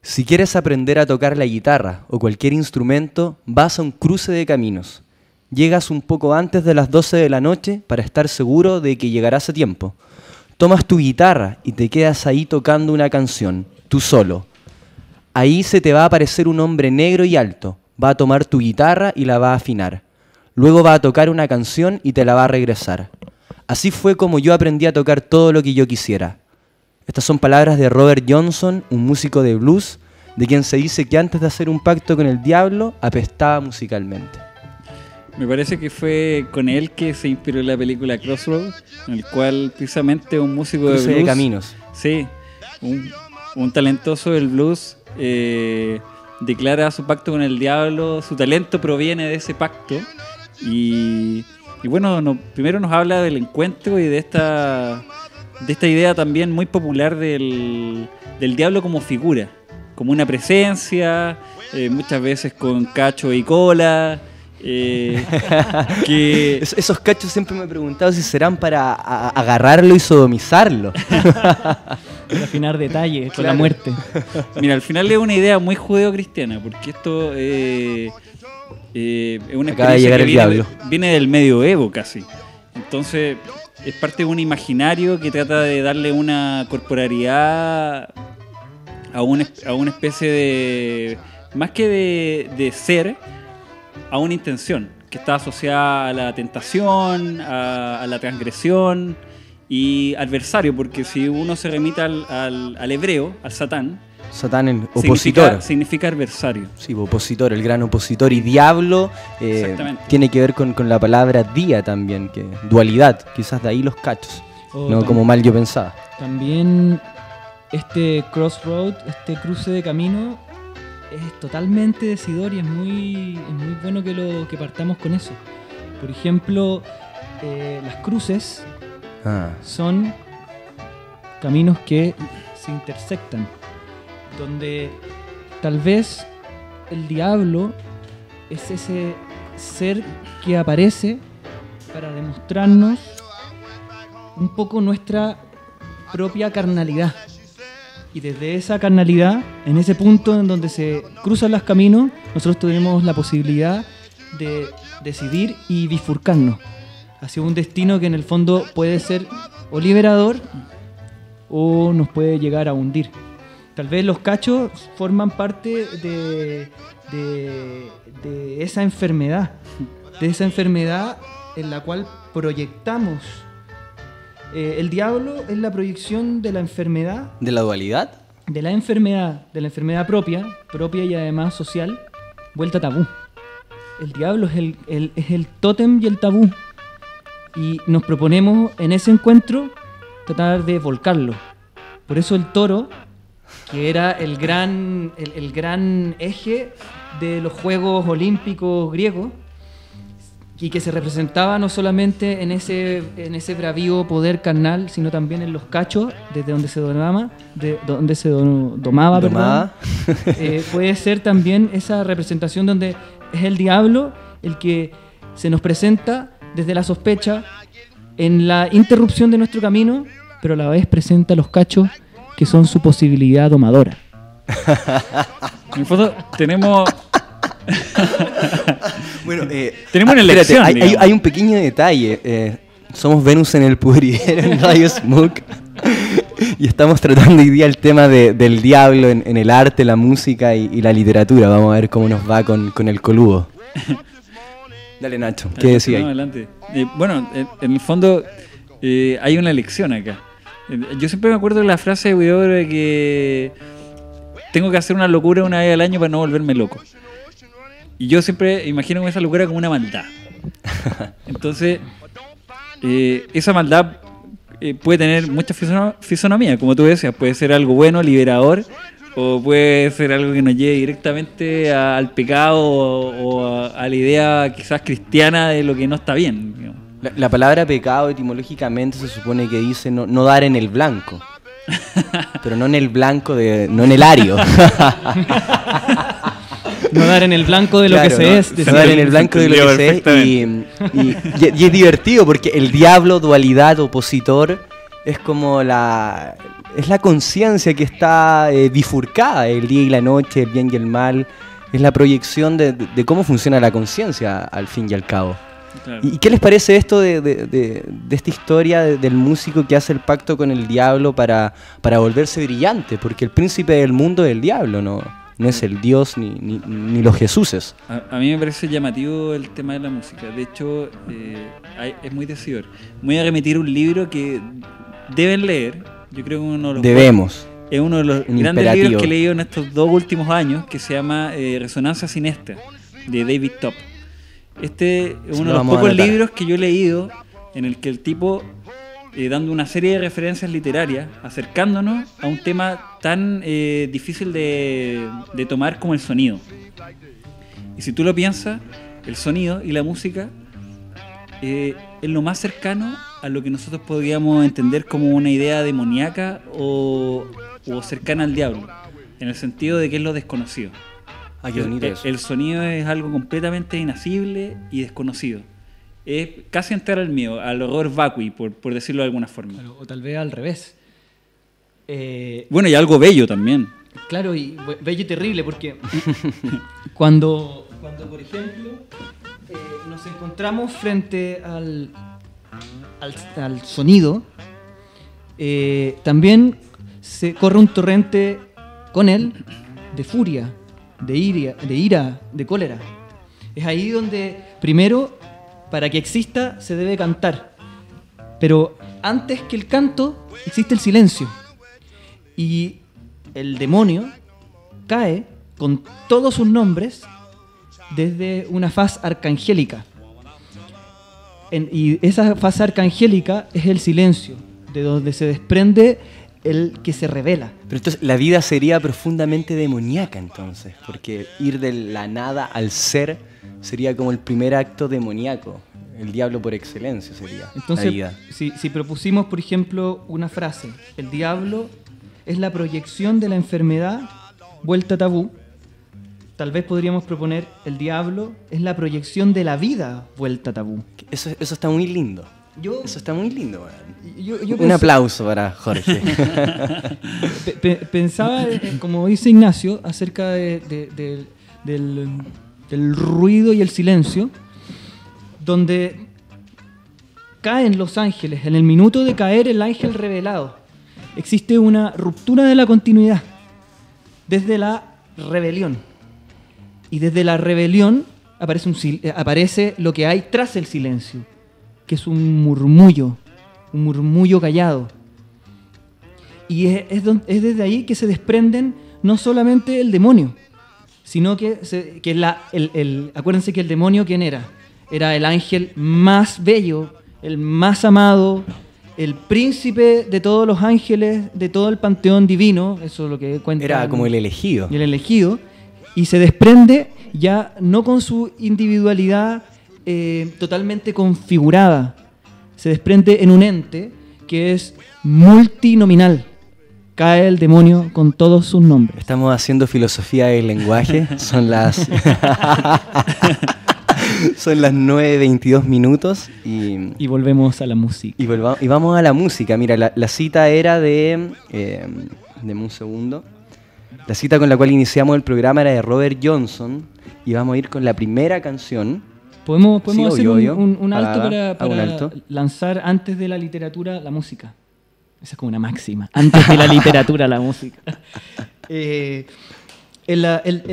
Si quieres aprender a tocar la guitarra o cualquier instrumento, vas a un cruce de caminos. Llegas un poco antes de las 12 de la noche para estar seguro de que llegarás a tiempo. Tomas tu guitarra y te quedas ahí tocando una canción, tú solo. Ahí se te va a aparecer un hombre negro y alto. Va a tomar tu guitarra y la va a afinar. Luego va a tocar una canción y te la va a regresar. Así fue como yo aprendí a tocar todo lo que yo quisiera. Estas son palabras de Robert Johnson, un músico de blues, de quien se dice que antes de hacer un pacto con el diablo, apestaba musicalmente. Me parece que fue con él que se inspiró la película Crossroads, en el cual precisamente un músico Cruce de blues... de caminos. Sí, un talentoso del blues declara su pacto con el diablo, su talento proviene de ese pacto y bueno, primero nos habla del encuentro y de esta idea también muy popular del diablo como figura, como una presencia, muchas veces con cacho y cola. Esos cachos siempre me he preguntado si serán para agarrarlo y sodomizarlo. Para afinar detalles con la muerte. Mira, al final es una idea muy judeo-cristiana, porque esto es una experiencia que viene del medioevo casi. Entonces es parte de un imaginario que trata de darle una corporalidad a una especie de, más que de ser, a una intención que está asociada a la tentación, a la transgresión y adversario, porque si uno se remite al hebreo, al Satán, en opositor. Significa adversario. Sí, opositor, el gran opositor. Y diablo tiene que ver con la palabra día también, que dualidad, quizás de ahí los cachos. No como mal yo pensaba. También este crossroad, este cruce de camino, es totalmente decidor y es muy bueno que partamos con eso. Por ejemplo, las cruces son caminos que se intersectan, donde tal vez el diablo es ese ser que aparece para demostrarnos un poco nuestra propia carnalidad. Y desde esa carnalidad, en ese punto en donde se cruzan los caminos, nosotros tenemos la posibilidad de decidir y bifurcarnos hacia un destino que en el fondo puede ser o liberador o nos puede llegar a hundir. Tal vez los cachos forman parte de esa enfermedad, en la cual proyectamos. El diablo es la proyección de la enfermedad. ¿De la dualidad? De la enfermedad propia y además social, vuelta tabú. El diablo es el tótem y el tabú. Y nos proponemos en ese encuentro tratar de volcarlo. Por eso el toro, que era el gran eje de los Juegos Olímpicos griegos, y que se representaba no solamente en ese bravío poder carnal, sino también en los cachos, desde donde se domaba. Puede ser también esa representación donde es el diablo el que se nos presenta desde la sospecha en la interrupción de nuestro camino, pero a la vez presenta los cachos que son su posibilidad domadora. En el fondo tenemos... Bueno, tenemos una elección. Hay un pequeño detalle. Somos Venus en el Pudridero en Radio Smoke y estamos tratando hoy día el tema del diablo en el arte, la música y la literatura. Vamos a ver cómo nos va con el coludo. Dale, Nacho, ¿qué decía ahí? Adelante. Bueno, en el fondo hay una lección acá. Yo siempre me acuerdo de la frase de Huidobro de que tengo que hacer una locura una vez al año para no volverme loco. Y yo siempre imagino esa locura como una maldad. Entonces, esa maldad puede tener mucha fisonomía, como tú decías. Puede ser algo bueno, liberador, o puede ser algo que nos lleve directamente al pecado o a la idea quizás cristiana de lo que no está bien. La palabra pecado etimológicamente se supone que dice no dar en el blanco. Pero no en el blanco, no en el ario. No dar en el blanco de lo que se es. No dar en el blanco de lo que se es. Y es divertido porque el diablo, dualidad, opositor, es como es la conciencia que está bifurcada, el día y la noche, el bien y el mal. Es la proyección de cómo funciona la conciencia, al fin y al cabo. Claro. ¿Y qué les parece esto de esta historia del músico que hace el pacto con el diablo para volverse brillante? Porque el príncipe del mundo es el diablo, no es el Dios ni los Jesuses. A mí me parece llamativo el tema de la música. De hecho, es muy decidor. Voy a remitir un libro que deben leer. Yo creo que uno de los Debemos. es uno de los Un grandes imperativo. libros que he leído en estos 2 últimos años, que se llama Resonancia Siniestra, de David Top. Este es Sí, uno lo de los vamos a pocos anotar. libros que yo he leído en el que el tipo, dando una serie de referencias literarias, acercándonos a un tema tan difícil de tomar como el sonido. Y si tú lo piensas, el sonido y la música es lo más cercano a lo que nosotros podríamos entender como una idea demoníaca o cercana al diablo, en el sentido de que es lo desconocido. Ah, qué bonito eso. El sonido es algo completamente inasible y desconocido. Es casi entrar al miedo, al horror vacui, por decirlo de alguna forma. Claro, o tal vez al revés. Bueno, y algo bello también. Claro, y bello y terrible, porque cuando por ejemplo, nos encontramos frente al sonido, también se corre un torrente con él de furia, de ira, de cólera. Es ahí donde, primero, para que exista, se debe cantar. Pero antes que el canto, existe el silencio. Y el demonio cae con todos sus nombres desde una faz arcangélica. Y esa faz arcangélica es el silencio, de donde se desprende el que se revela. Pero entonces la vida sería profundamente demoníaca entonces, porque ir de la nada al ser sería como el primer acto demoníaco. El diablo por excelencia sería Entonces, la vida. si propusimos, por ejemplo, una frase, el diablo es la proyección de la enfermedad vuelta tabú, tal vez podríamos proponer el diablo es la proyección de la vida vuelta tabú. Eso está muy lindo. Yo, Eso está muy lindo, weón. yo Un aplauso para Jorge. pensaba, como dice Ignacio, acerca del ruido y el silencio, donde caen los ángeles. En el minuto de caer el ángel revelado, existe una ruptura de la continuidad desde la rebelión. Y desde la rebelión aparece lo que hay tras el silencio, que es un murmullo callado. Y es desde ahí que se desprenden no solamente el demonio, sino que acuérdense que el demonio, ¿quién era? Era el ángel más bello, el más amado, el príncipe de todos los ángeles, de todo el panteón divino, eso es lo que cuenta. Era como el elegido. El elegido, y se desprende ya no con su individualidad totalmente configurada, se desprende en un ente que es multinominal. Cae el demonio con todos sus nombres. Estamos haciendo filosofía del lenguaje. Son las 9:22 minutos Y volvemos a la música. y vamos a la música. Mira, la cita era deme un segundo. La cita con la cual iniciamos el programa era de Robert Johnson y vamos a ir con la primera canción. ¿Podemos Sí, hacer obvio. un alto Haga un para alto. lanzar antes de la literatura la música? Esa es como una máxima. Antes de la literatura la música. El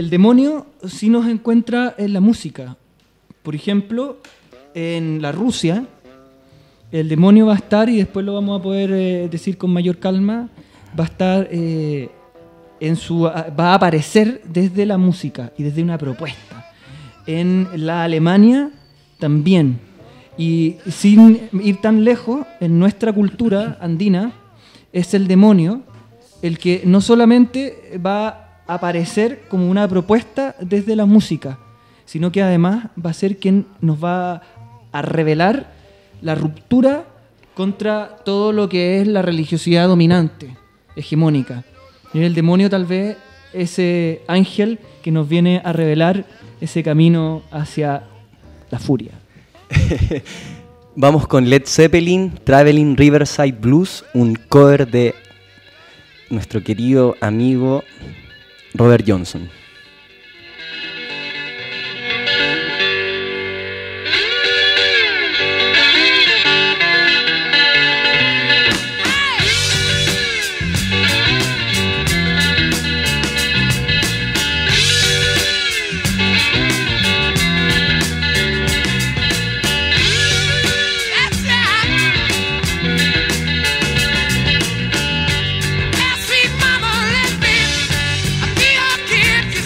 demonio sí nos encuentra en la música. Por ejemplo, en la Rusia, el demonio va a estar, y después lo vamos a poder decir con mayor calma, va a estar va a aparecer desde la música y desde una propuesta. En la Alemania también. Y sin ir tan lejos, en nuestra cultura andina, es el demonio el que no solamente va a aparecer como una propuesta desde la música, sino que además va a ser quien nos va a revelar la ruptura contra todo lo que es la religiosidad dominante, hegemónica. Y el demonio tal vez ese ángel que nos viene a revelar ese camino hacia la furia. Vamos con Led Zeppelin, Traveling Riverside Blues, un cover de nuestro querido amigo Robert Johnson. Sweet mama, let me be a kid.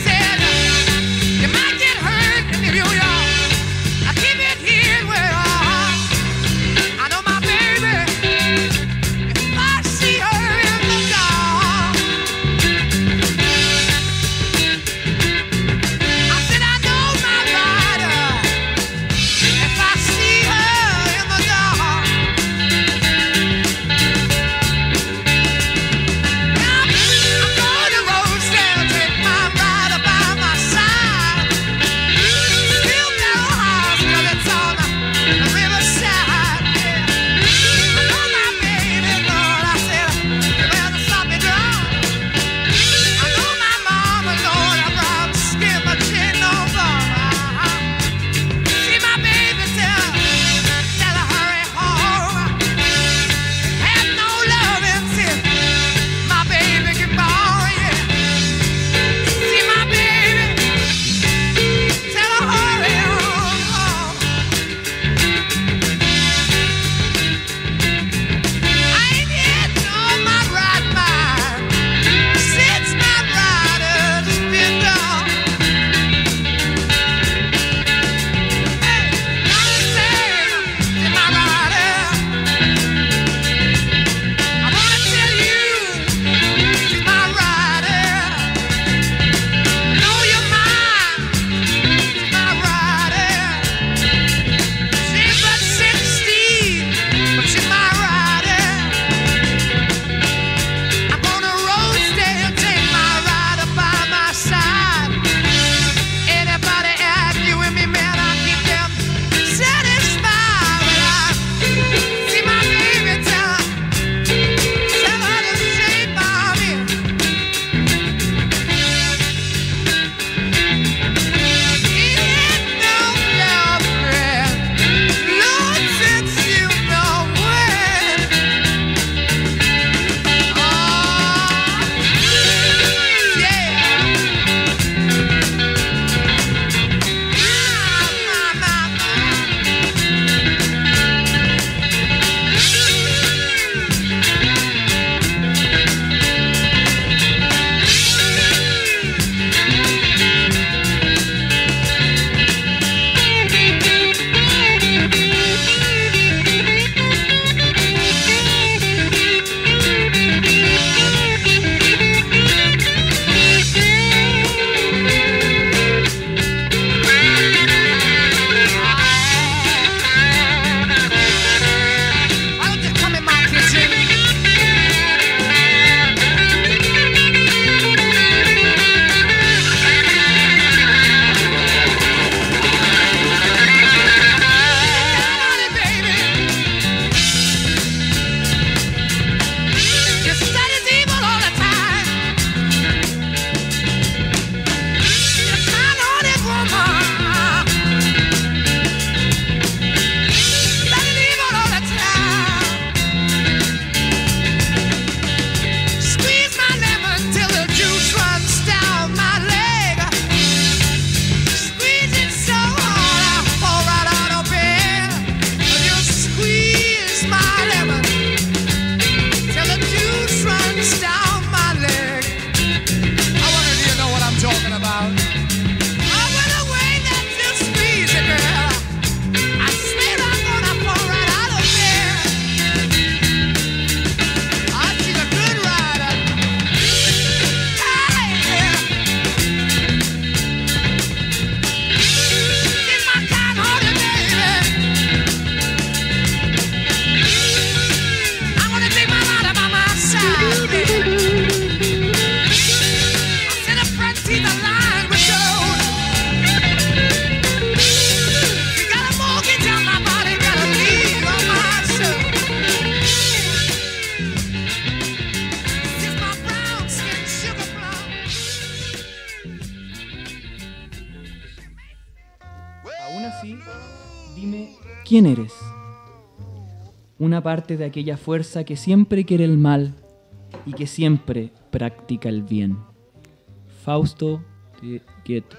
Dime, ¿quién eres? Una parte de aquella fuerza que siempre quiere el mal y que siempre practica el bien. Fausto de Goethe.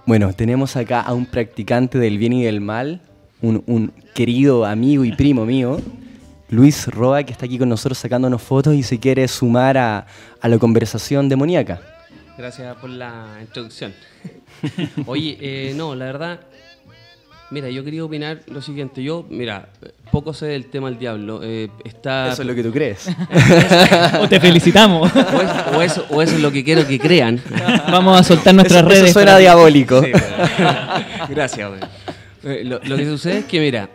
Bueno, tenemos acá a un practicante del bien y del mal, un querido amigo y primo mío, Luis Roa, que está aquí con nosotros sacándonos fotos y se quiere sumar a la conversación demoníaca. Gracias por la introducción. Oye, no, la verdad, mira, yo quería opinar lo siguiente. Yo, mira, poco sé del tema del diablo. Está... Eso es lo que tú crees. O te felicitamos. O eso es lo que quiero que crean. Vamos a soltar nuestras redes. Eso suena diabólico. Sí, gracias, güey. Lo que sucede es que, mira,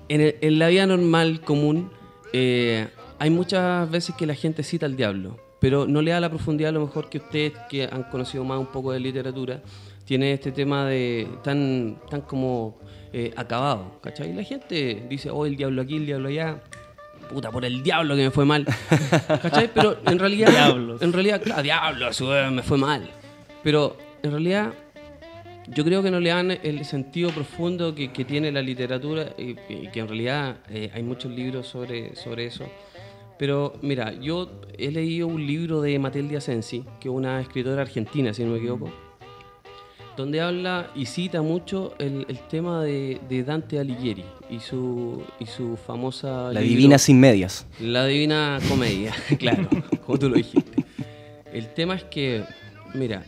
en la vida normal, común, hay muchas veces que la gente cita al diablo, pero no le da la profundidad a lo mejor que ustedes, que han conocido más un poco de literatura, tiene este tema de tan como acabado, ¿cachai? Y la gente dice, oh, el diablo aquí, el diablo allá, puta, por el diablo que me fue mal, ¿cachai? Pero en realidad, claro, diablo, a su vez me fue mal, pero en realidad yo creo que no le dan el sentido profundo que tiene la literatura y que en realidad hay muchos libros sobre eso. Pero mira, yo he leído un libro de Matilde Asensi, que es una escritora argentina, si no me equivoco, donde habla y cita mucho el tema de Dante Alighieri y su famosa... La Divina Sin Medias. La Divina Comedia, claro, como tú lo dijiste. El tema es que, mira,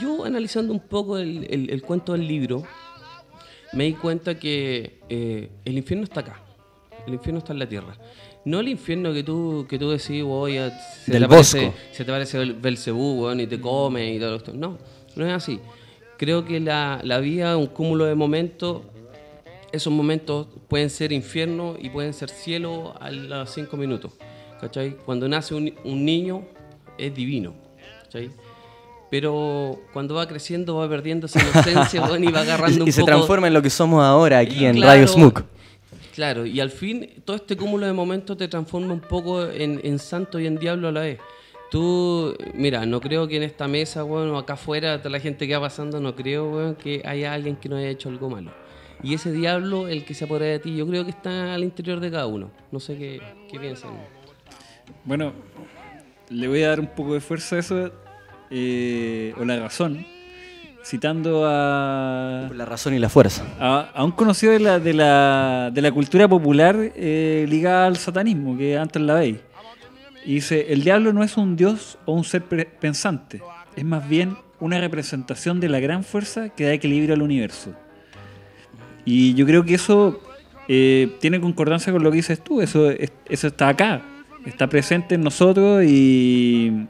yo analizando un poco el cuento del libro, me di cuenta que el infierno está acá, el infierno está en la tierra. No el infierno que tú decís, voy a... Se te aparece Belcebú, bueno, y te come y todo esto. No es así. Creo que la vida es un cúmulo de momentos. Esos momentos pueden ser infierno y pueden ser cielo a los 5 minutos. ¿Cachai? Cuando nace un niño es divino. ¿Cachai? Pero cuando va creciendo va perdiendo esa inocencia, bueno, y va agarrando un poco... Y se transforma en lo que somos ahora aquí en claro, Radio Smook. Claro, y al fin todo este cúmulo de momentos te transforma un poco en santo y en diablo a la vez. Tú, mira, no creo que en esta mesa, bueno, acá afuera, toda la gente que va pasando, no creo, bueno, que haya alguien que no haya hecho algo malo. Y ese diablo, el que se apodera de ti, yo creo que está al interior de cada uno. No sé qué piensan. Bueno, le voy a dar un poco de fuerza a eso, o la razón, citando Por la razón y la fuerza. a un conocido de la cultura popular ligada al satanismo, que es Anton LaVey. Y dice, el diablo no es un dios o un ser pensante, es más bien una representación de la gran fuerza que da equilibrio al universo. Y yo creo que eso tiene concordancia con lo que dices tú, eso está acá, está presente en nosotros y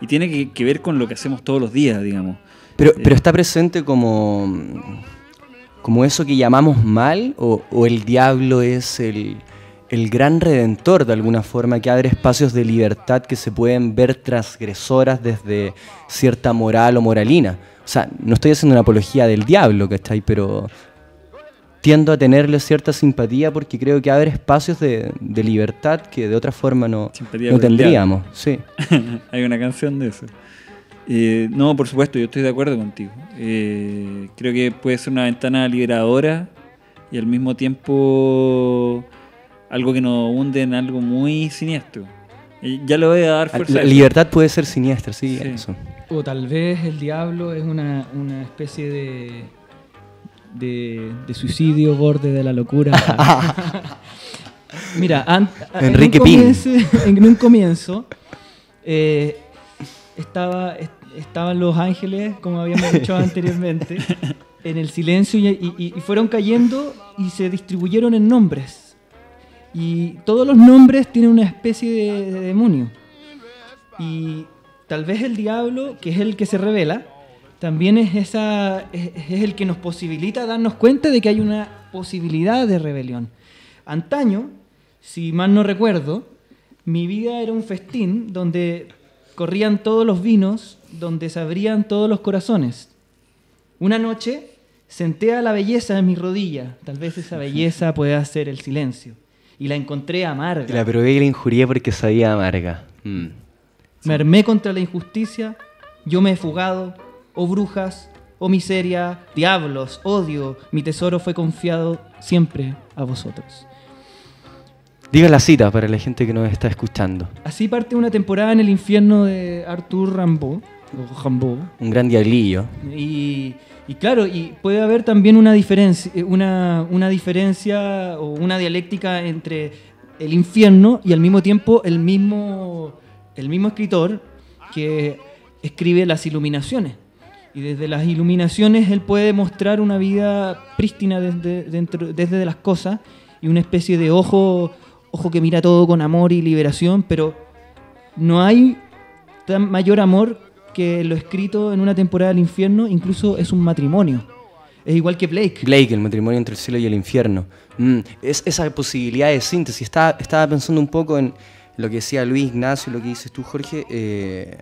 tiene que ver con lo que hacemos todos los días, digamos. Pero está presente como eso que llamamos mal, o el diablo es el gran redentor de alguna forma, que abre espacios de libertad que se pueden ver transgresoras desde cierta moral o moralina. O sea, no estoy haciendo una apología del diablo, ¿cachai? Pero tiendo a tenerle cierta simpatía porque creo que abre espacios de libertad que de otra forma no tendríamos. Sí. Hay una canción de eso. No, por supuesto, yo estoy de acuerdo contigo. Creo que puede ser una ventana liberadora y al mismo tiempo algo que nos hunde en algo muy siniestro. Ya le voy a dar fuerza. La libertad puede ser siniestra, sí. Eso. O tal vez el diablo es una especie de suicidio borde de la locura. Mira, Enrique Pin. En un comienzo estaban los ángeles, como habíamos dicho anteriormente, en el silencio y fueron cayendo y se distribuyeron en nombres. Y todos los nombres tienen una especie de demonio. Y tal vez el diablo, que es el que se revela, también es el que nos posibilita darnos cuenta de que hay una posibilidad de rebelión. Antaño, si mal no recuerdo, mi vida era un festín donde corrían todos los vinos, donde se abrían todos los corazones. Una noche senté a la belleza en mi rodilla. Tal vez esa belleza pueda ser el silencio. Y la encontré amarga. Y la probé y la injurié porque sabía amarga. Me armé contra la injusticia, yo me he fugado, oh brujas, oh miseria, diablos, odio, mi tesoro fue confiado siempre a vosotros. Diga la cita para la gente que nos está escuchando. Así parte una temporada en el infierno de Arthur Rimbaud, Un gran diablillo. y claro, y puede haber también una diferencia, una diferencia o una dialéctica entre el infierno y al mismo tiempo el mismo escritor que escribe las iluminaciones. Y desde las iluminaciones él puede mostrar una vida prístina desde las cosas y una especie de ojo que mira todo con amor y liberación, pero no hay tan mayor amor que lo escrito en una temporada del infierno, incluso es un matrimonio. Es igual que Blake. Blake, el matrimonio entre el cielo y el infierno. Es esa posibilidad de síntesis. Estaba pensando un poco en lo que decía Luis Ignacio, lo que dices tú, Jorge.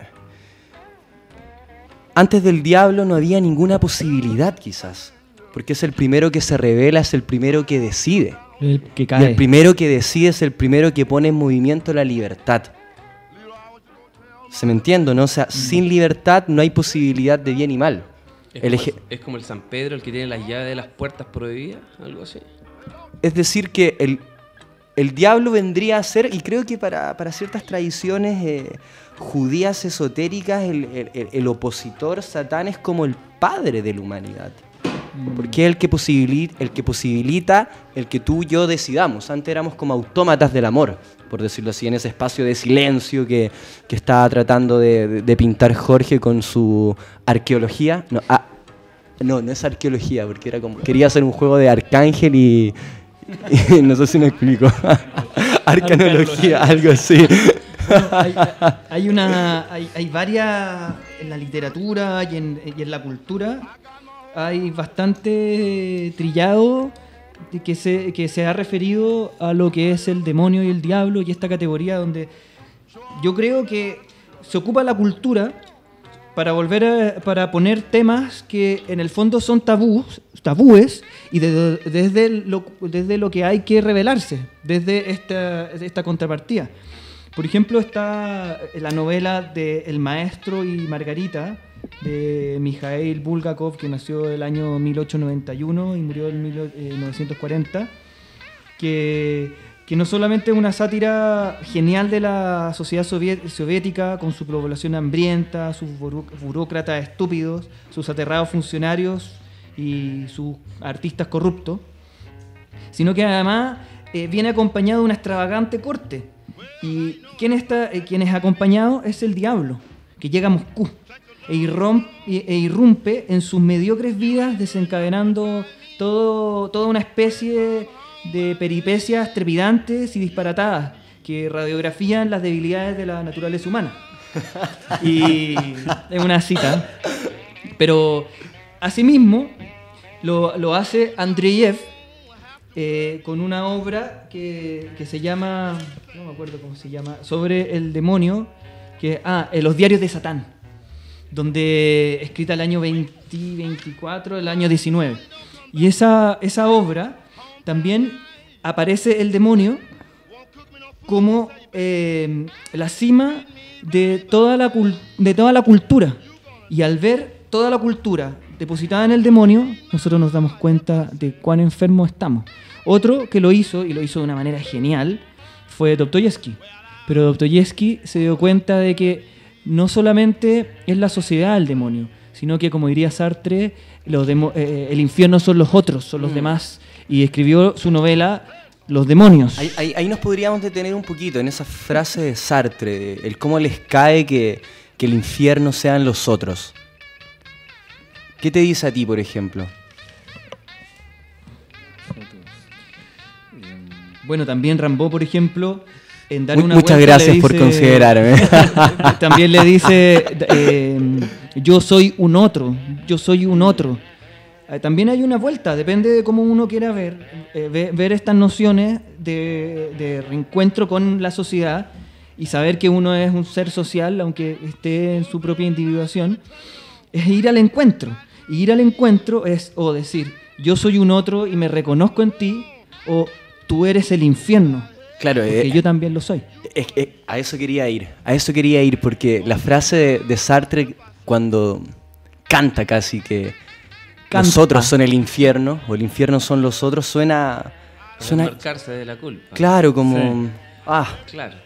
Antes del diablo no había ninguna posibilidad, quizás. Porque es el primero que se revela, es el primero que decide. El que Y cae. el primero que decide es el primero que pone en movimiento la libertad. ¿Se me entiende, no? O sea, sin libertad no hay posibilidad de bien y mal. Es como el San Pedro, el que tiene las llaves de las puertas prohibidas, algo así. Es decir, que el diablo vendría a ser, y creo que para ciertas tradiciones judías esotéricas, el opositor Satán es como el padre de la humanidad. Porque es el que posibilita el que tú y yo decidamos. Antes éramos como autómatas del amor, por decirlo así, en ese espacio de silencio que estaba tratando de pintar Jorge con su arqueología. No es arqueología, porque era como quería hacer un juego de arcángel y no sé si me explico. Arcanología, algo así. Bueno, hay varias en la literatura y en la cultura. Hay bastante trillado que se ha referido a lo que es el demonio y el diablo y esta categoría donde yo creo que se ocupa la cultura para poner temas que en el fondo son tabúes y desde lo que hay que revelarse, desde esta contrapartida. Por ejemplo, está la novela de El maestro y Margarita, de Mikhail Bulgakov, que nació el año 1891 y murió en 1940, que no solamente es una sátira genial de la sociedad soviética, con su población hambrienta, sus burócratas estúpidos, sus aterrados funcionarios y sus artistas corruptos, sino que además viene acompañado de una extravagante corte. ¿Y quién es acompañado? Es el diablo, que llega a Moscú e irrumpe en sus mediocres vidas, desencadenando toda una especie de peripecias trepidantes y disparatadas que radiografían las debilidades de la naturaleza humana. Y es una cita. Pero asimismo lo hace Andreyev con una obra que se llama, no me acuerdo cómo se llama, sobre el demonio, Los diarios de Satán, donde escrita el año 24, el año 19. Y esa obra también aparece el demonio como la cima de toda la cultura. Y al ver toda la cultura depositada en el demonio, nosotros nos damos cuenta de cuán enfermos estamos. Otro que lo hizo, y lo hizo de una manera genial, fue Dostoyevsky. Pero Dostoyevsky se dio cuenta de que no solamente es la sociedad el demonio, sino que, como diría Sartre, el infierno son los otros, son los demás. Y escribió su novela Los demonios. Ahí nos podríamos detener un poquito en esa frase de Sartre, el cómo les cae que el infierno sean los otros. ¿Qué te dice a ti, por ejemplo? Bueno, también Rimbaud, por ejemplo, en Dar una Muchas vuelta gracias por considerarme. También le dice, yo soy un otro. También hay una vuelta, depende de cómo uno quiera ver estas nociones de reencuentro con la sociedad y saber que uno es un ser social, aunque esté en su propia individuación, es ir al encuentro. Y ir al encuentro es o decir, yo soy un otro y me reconozco en ti, o tú eres el infierno. Claro, porque yo también lo soy. A eso quería ir, porque la frase de Sartre, cuando canta casi que los otros son el infierno, o el infierno son los otros, suena... Desmarcarse de la culpa. Claro, como... Sí. Claro.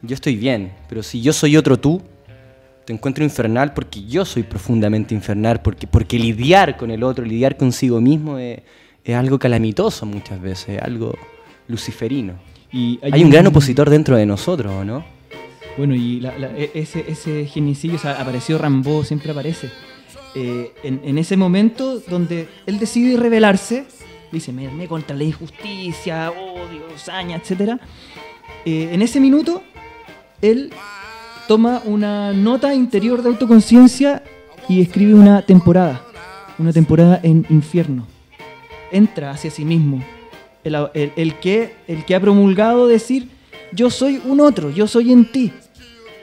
Yo estoy bien, pero si yo soy otro tú, te encuentro infernal porque yo soy profundamente infernal, porque lidiar con el otro, lidiar consigo mismo es algo calamitoso muchas veces, es algo luciferino. Y hay un gran opositor dentro de nosotros, ¿o no? Bueno, y ese genicidio, o sea, apareció Rambo, siempre aparece. En ese momento donde él decide rebelarse, dice, me armé contra la injusticia, odio, saña, etc. En ese minuto, él toma una nota interior de autoconciencia y escribe una temporada en infierno. Entra hacia sí mismo. El que ha promulgado decir, yo soy un otro, yo soy en ti.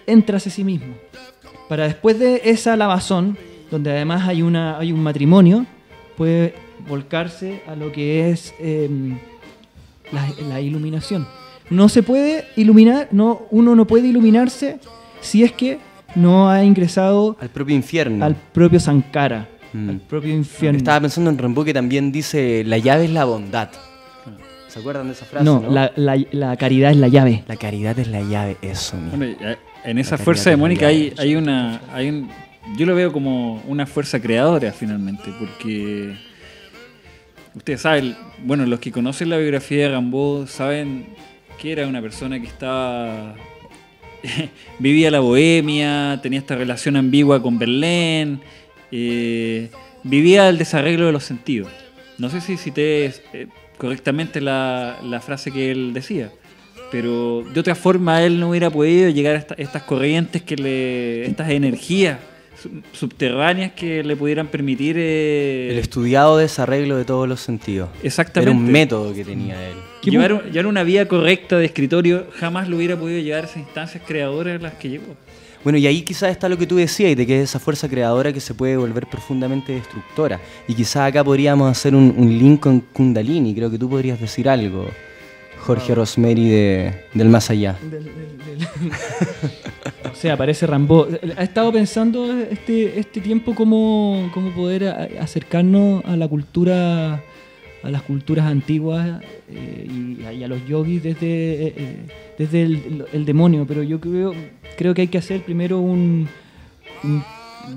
Entra hacia sí mismo. Para después de esa lavazón, donde además hay un matrimonio, puede volcarse a lo que es la iluminación. No se puede iluminar, uno no puede iluminarse si es que no ha ingresado al propio infierno, al propio Sankara, al propio infierno. Estaba pensando en Rimbaud, que también dice, la llave es la bondad. ¿Se acuerdan de esa frase? No, la caridad es la llave. La caridad es la llave, eso mismo. Bueno, en esa fuerza demónica yo lo veo como una fuerza creadora finalmente, porque ustedes saben, bueno, los que conocen la biografía de Rimbaud saben que era una persona que estaba vivía la bohemia, tenía esta relación ambigua con Verlaine, vivía el desarreglo de los sentidos. No sé si cité correctamente la frase que él decía, pero de otra forma él no hubiera podido llegar a estas corrientes, estas energías subterráneas que le pudieran permitir el estudiado desarreglo de todos los sentidos. Exactamente. Era un método que tenía él. Llevar una vida correcta de escritorio jamás lo hubiera podido llegar a esas instancias creadoras a las que llegó. Bueno, y ahí quizás está lo que tú decías, de que es esa fuerza creadora que se puede volver profundamente destructora. Y quizás acá podríamos hacer un link con Kundalini. Creo que tú podrías decir algo, Jorge Rosemary, del más allá. O sea, aparece Rimbaud. Ha estado pensando este tiempo cómo poder acercarnos a la cultura, a las culturas antiguas y a los yogis desde el demonio. Pero yo creo que hay que hacer primero un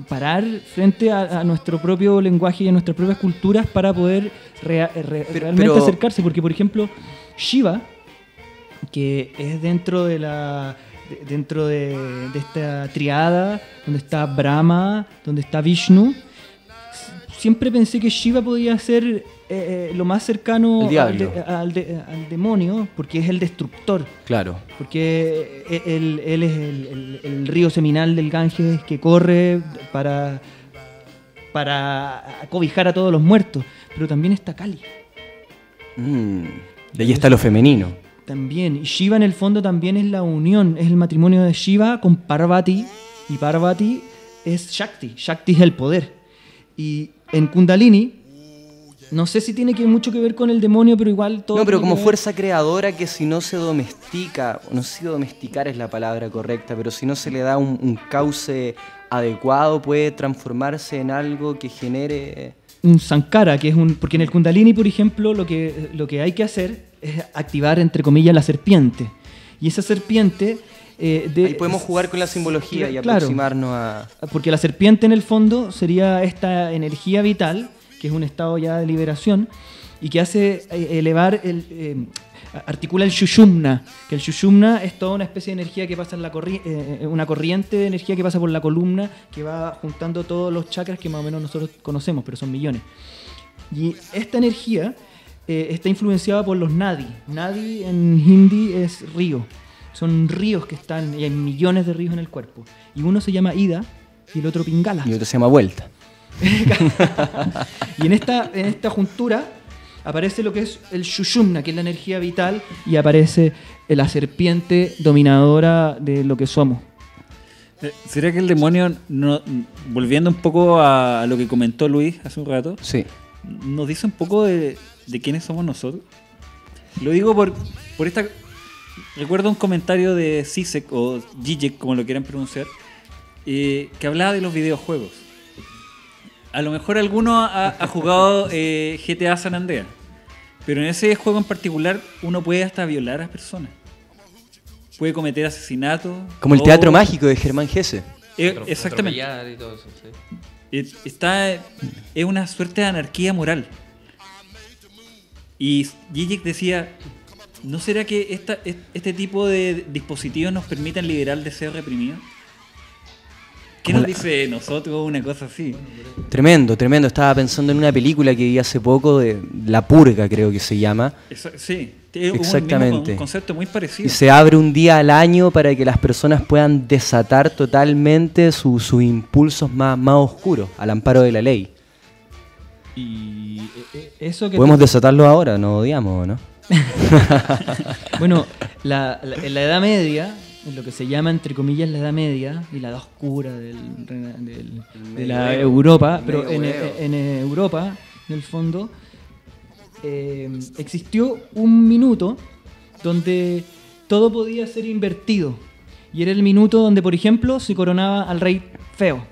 parar frente a nuestro propio lenguaje y a nuestras propias culturas para poder realmente acercarse. Porque, por ejemplo, Shiva, que es dentro de esta triada donde está Brahma, donde está Vishnu, siempre pensé que Shiva podía ser lo más cercano al demonio, porque es el destructor. Claro. Porque él es el río seminal del Ganges que corre para cobijar a todos los muertos. Pero también está Kali. De ahí está lo femenino. También. Y Shiva en el fondo también es la unión, es el matrimonio de Shiva con Parvati. Y Parvati es Shakti. Shakti es el poder. Y en Kundalini, no sé si tiene mucho que ver con el demonio, pero igual todo... No, pero como fuerza creadora que si no se domestica, no sé si domesticar es la palabra correcta, pero si no se le da un cauce adecuado, puede transformarse en algo que genere... Un Sankara, que es porque en el Kundalini, por ejemplo, lo que hay que hacer es activar, entre comillas, la serpiente. Y esa serpiente... ahí podemos jugar con la simbología y aproximarnos a... Porque la serpiente, en el fondo, sería esta energía vital, que es un estado ya de liberación, y que hace elevar, articula el Shushumna, que el Shushumna es toda una especie de energía que pasa en una corriente de energía que pasa por la columna, que va juntando todos los chakras que más o menos nosotros conocemos, pero son millones. Y esta energía está influenciada por los nadi. Nadi en hindi es río. Son ríos que están, y hay millones de ríos en el cuerpo. Y uno se llama Ida y el otro Pingala. Y otro se llama Vuelta. Y en esta juntura aparece lo que es el Shushumna, que es la energía vital, y aparece la serpiente dominadora de lo que somos. ¿Será que el demonio, volviendo un poco a lo que comentó Luis hace un rato, sí, nos dice un poco de quiénes somos nosotros? Lo digo por esta... Recuerdo un comentario de Zizek o Zizek, como lo quieran pronunciar, que hablaba de los videojuegos. a lo mejor alguno ha jugado GTA San Andreas, pero en ese juego en particular uno puede hasta violar a personas. Puede cometer asesinatos. Como el teatro mágico de Germán Hesse. Exactamente. Atropellar y todo eso, sí. Es una suerte de anarquía moral. Y Zizek decía, ¿no será que este tipo de dispositivos nos permitan liberar el deseo reprimido? ¿Qué nos dice de nosotros una cosa así? Tremendo, tremendo. Estaba pensando en una película que vi hace poco, de La Purga, creo que se llama. Sí, es Exactamente. un concepto muy parecido. Y se abre un día al año para que las personas puedan desatar totalmente sus impulsos más oscuros, al amparo de la ley. Y eso que Podemos desatarlo ahora, no odiamos, ¿no? Bueno, en la Edad Media, en lo que se llama entre comillas la Edad Media y la Edad Oscura de la Europa, pero en Europa, en el fondo, existió un minuto donde todo podía ser invertido. Y era el minuto donde, por ejemplo, se coronaba al rey feo,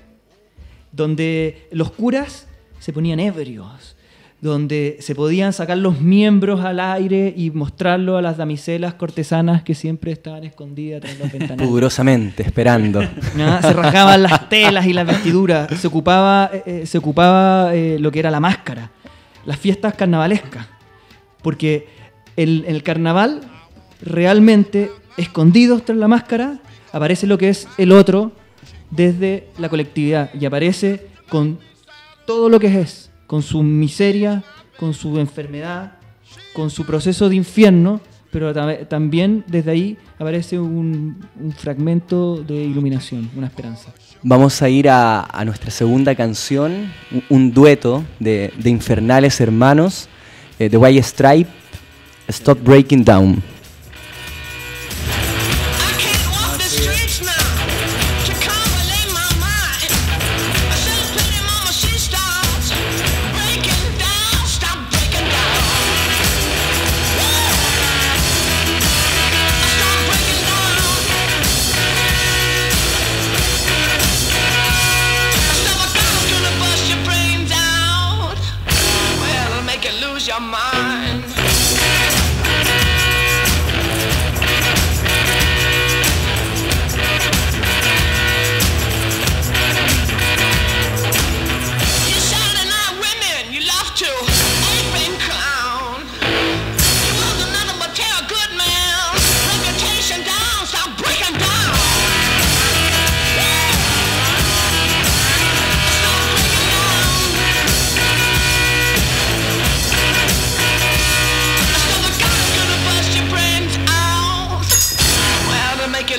donde los curas se ponían ebrios, donde se podían sacar los miembros al aire y mostrarlo a las damiselas cortesanas que siempre estaban escondidas tras las ventanas. Pudorosamente, esperando. Se rasgaban las telas y las vestiduras, se ocupaba lo que era la máscara, las fiestas carnavalescas, porque el carnaval realmente, escondidos tras la máscara, aparece lo que es el otro desde la colectividad y aparece con todo lo que es, con su miseria, con su enfermedad, con su proceso de infierno, pero también desde ahí aparece un fragmento de iluminación, una esperanza. Vamos a ir a nuestra segunda canción, un dueto de infernales hermanos, The White Stripe, Stop Breaking Down. Your mind.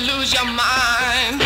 Lose your mind.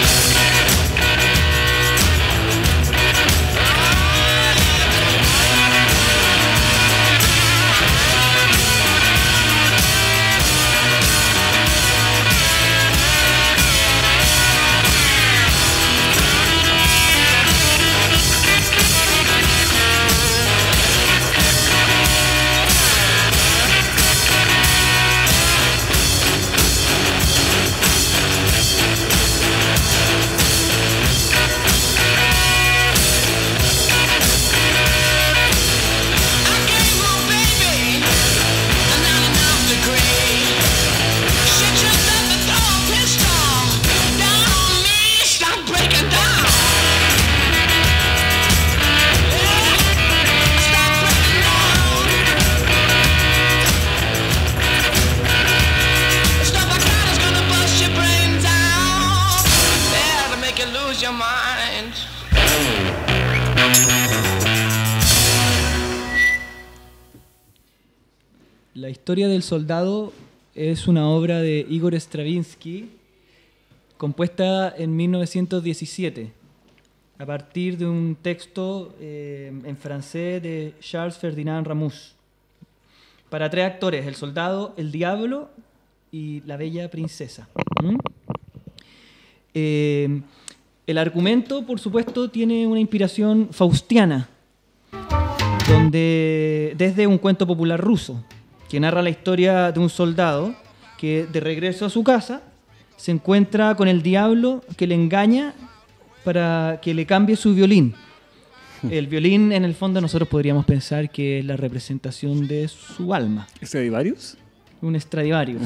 Your mind. La historia del soldado es una obra de Igor Stravinsky compuesta en 1917 a partir de un texto en francés de Charles Ferdinand Ramus para 3 actores: el soldado, el diablo y la bella princesa. El argumento, por supuesto, tiene una inspiración faustiana, desde un cuento popular ruso, que narra la historia de un soldado que, de regreso a su casa, se encuentra con el diablo que le engaña para que le cambie su violín. el violín, en el fondo, nosotros podríamos pensar que es la representación de su alma. ¿Stradivarius? Un Stradivarius.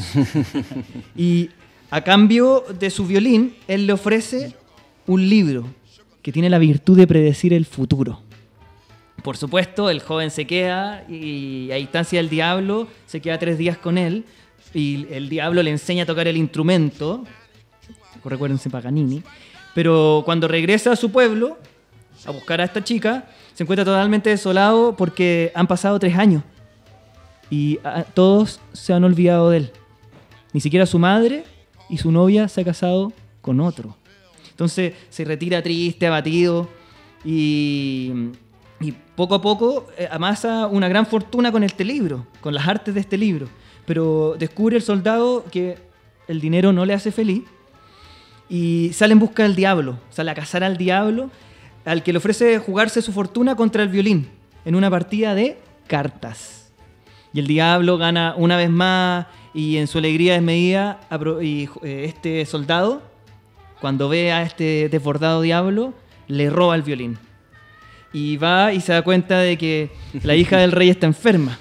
Y a cambio de su violín, él le ofrece un libro que tiene la virtud de predecir el futuro. Por supuesto, el joven se queda y a instancia del diablo se queda 3 días con él y el diablo le enseña a tocar el instrumento. Recuérdense Paganini. Pero cuando regresa a su pueblo a buscar a esta chica, se encuentra totalmente desolado porque han pasado 3 años y todos se han olvidado de él. Ni siquiera su madre y su novia se ha casado con otro. Entonces se retira triste, abatido y poco a poco amasa una gran fortuna con este libro, con las artes de este libro. Pero descubre el soldado que el dinero no le hace feliz y sale en busca del diablo, sale a cazar al diablo, al que le ofrece jugarse su fortuna contra el violín en una partida de cartas. Y el diablo gana una vez más y en su alegría desmedida este soldado, cuando ve a este desbordado diablo, le roba el violín. Y va y se da cuenta de que la hija del rey está enferma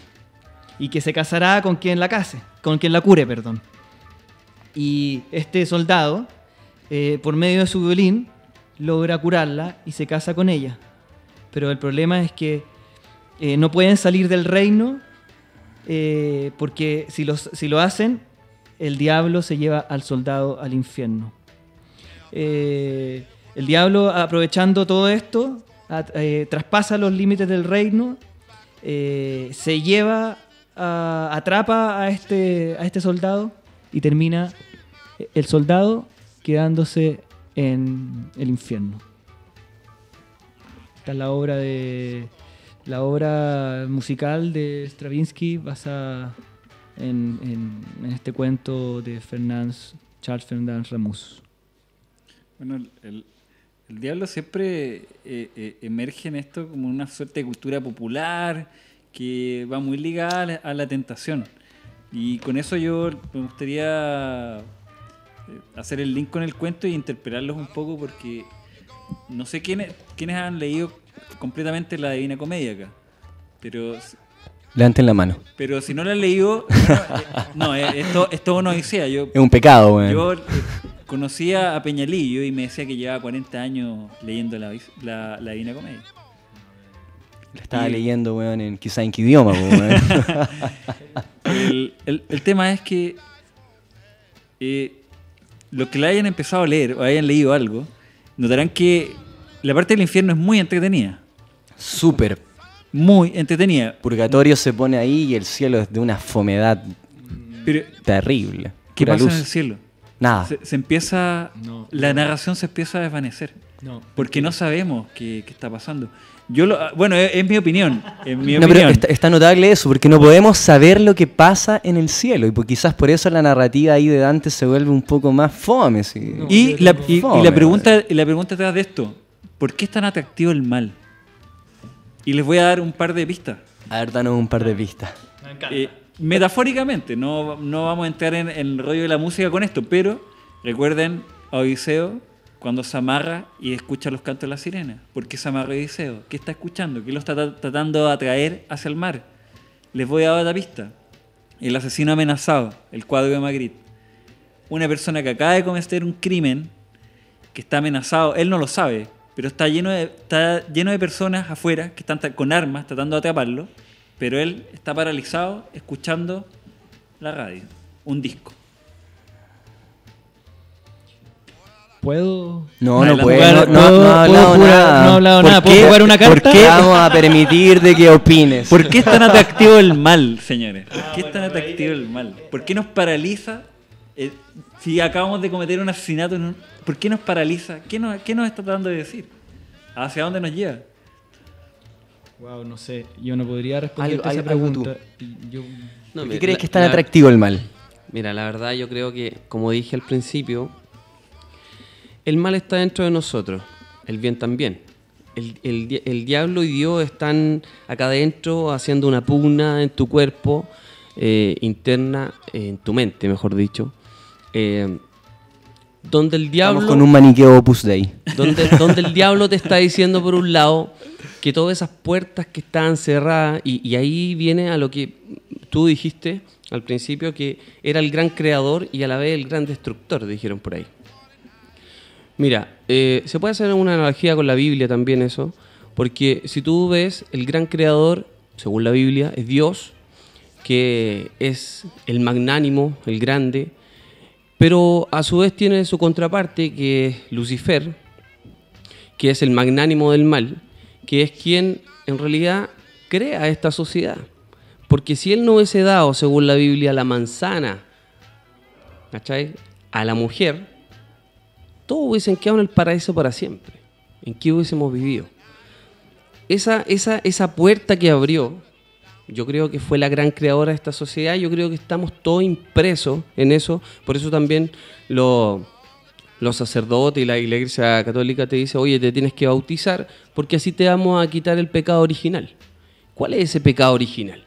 y que se casará con quien la cure, perdón. Y este soldado, por medio de su violín, logra curarla y se casa con ella. Pero el problema es que no pueden salir del reino porque si lo hacen, el diablo se lleva al soldado al infierno. El diablo, aprovechando todo esto, traspasa los límites del reino, se lleva, atrapa a este soldado y termina el soldado quedándose en el infierno. Esta es la obra musical de Stravinsky basada en este cuento de Charles Ferdinand Ramus. Bueno, el diablo siempre emerge en esto como una suerte de cultura popular que va muy ligada a la tentación. Y con eso yo me gustaría hacer el link con el cuento y interpelarlos un poco porque no sé quiénes han leído completamente la Divina Comedia acá, pero levanten la mano. Pero si no la han leído, esto es una odisea. Es un pecado, güey. Yo conocía a Peñalillo y me decía que llevaba 40 años leyendo la Divina Comedia. La estaba leyendo, weón, quizá en qué idioma, weón. El tema es que los que la hayan empezado a leer o hayan leído algo, notarán que la parte del infierno es muy entretenida. Súper. Muy entretenida. Purgatorio se pone ahí y el cielo es de una fomedad terrible. ¿Qué Pura pasa luz. en el cielo? Nada. Se empieza... La narración se empieza a desvanecer. Porque no sabemos qué está pasando. Es mi opinión. Pero está notable eso, porque no podemos saber lo que pasa en el cielo. Y quizás por eso la narrativa ahí de Dante se vuelve un poco más fome. ¿Sí? Y la pregunta detrás de esto, ¿por qué es tan atractivo el mal? Y les voy a dar un par de pistas. A ver, danos un par de pistas. Me encanta. Metafóricamente, no vamos a entrar en el rollo de la música con esto, pero recuerden a Odiseo cuando se amarra y escucha los cantos de la sirena. ¿Por qué se amarra Odiseo? ¿Qué está escuchando? ¿Qué lo está tratando de atraer hacia el mar? Les voy a dar otra pista. El asesino amenazado, el cuadro de Magritte. Una persona que acaba de cometer un crimen, que está amenazado, él no lo sabe, pero está lleno de personas afuera que están con armas tratando de atraparlo, pero él está paralizado escuchando la radio, un disco. ¿Puedo? No puedo. puede. No ha hablado nada. No ha hablado nada. ¿Puedo jugar una carta? ¿Por qué vamos a permitir de que opines? ¿Por qué es tan atractivo el mal, señores? ¿Por qué es tan atractivo el mal? ¿Por qué nos paraliza? Si acabamos de cometer un asesinato, ¿por qué nos paraliza? ¿Qué nos está tratando de decir? ¿Hacia dónde nos lleva? Wow, no sé. Yo no podría responder a esa algo tú. pregunta. ¿Por qué crees que es tan atractivo el mal? Mira, la verdad yo creo que, como dije al principio, el mal está dentro de nosotros, el bien también. El diablo y Dios están acá adentro haciendo una pugna en tu cuerpo, interna, en tu mente, mejor dicho. Donde el diablo... Estamos con un maniqueo Opus Dei. Donde el diablo te está diciendo por un lado, que todas esas puertas que estaban cerradas, y ahí viene a lo que tú dijiste al principio, que era el gran creador y a la vez el gran destructor, dijeron por ahí. Mira, se puede hacer una analogía con la Biblia también eso, porque si tú ves, el gran creador, según la Biblia, es Dios, que es el magnánimo, el grande, pero a su vez tiene su contraparte, que es Lucifer, que es el magnánimo del mal, que es quien en realidad crea esta sociedad. Porque si él no hubiese dado, según la Biblia, la manzana, ¿cachai?, a la mujer, todos hubiesen quedado en el paraíso para siempre. ¿En qué hubiésemos vivido? Esa puerta que abrió, yo creo que fue la gran creadora de esta sociedad. Yo creo que estamos todos impresos en eso. Por eso también los sacerdotes y la Iglesia Católica te dice: oye, te tienes que bautizar porque así te vamos a quitar el pecado original. ¿Cuál es ese pecado original?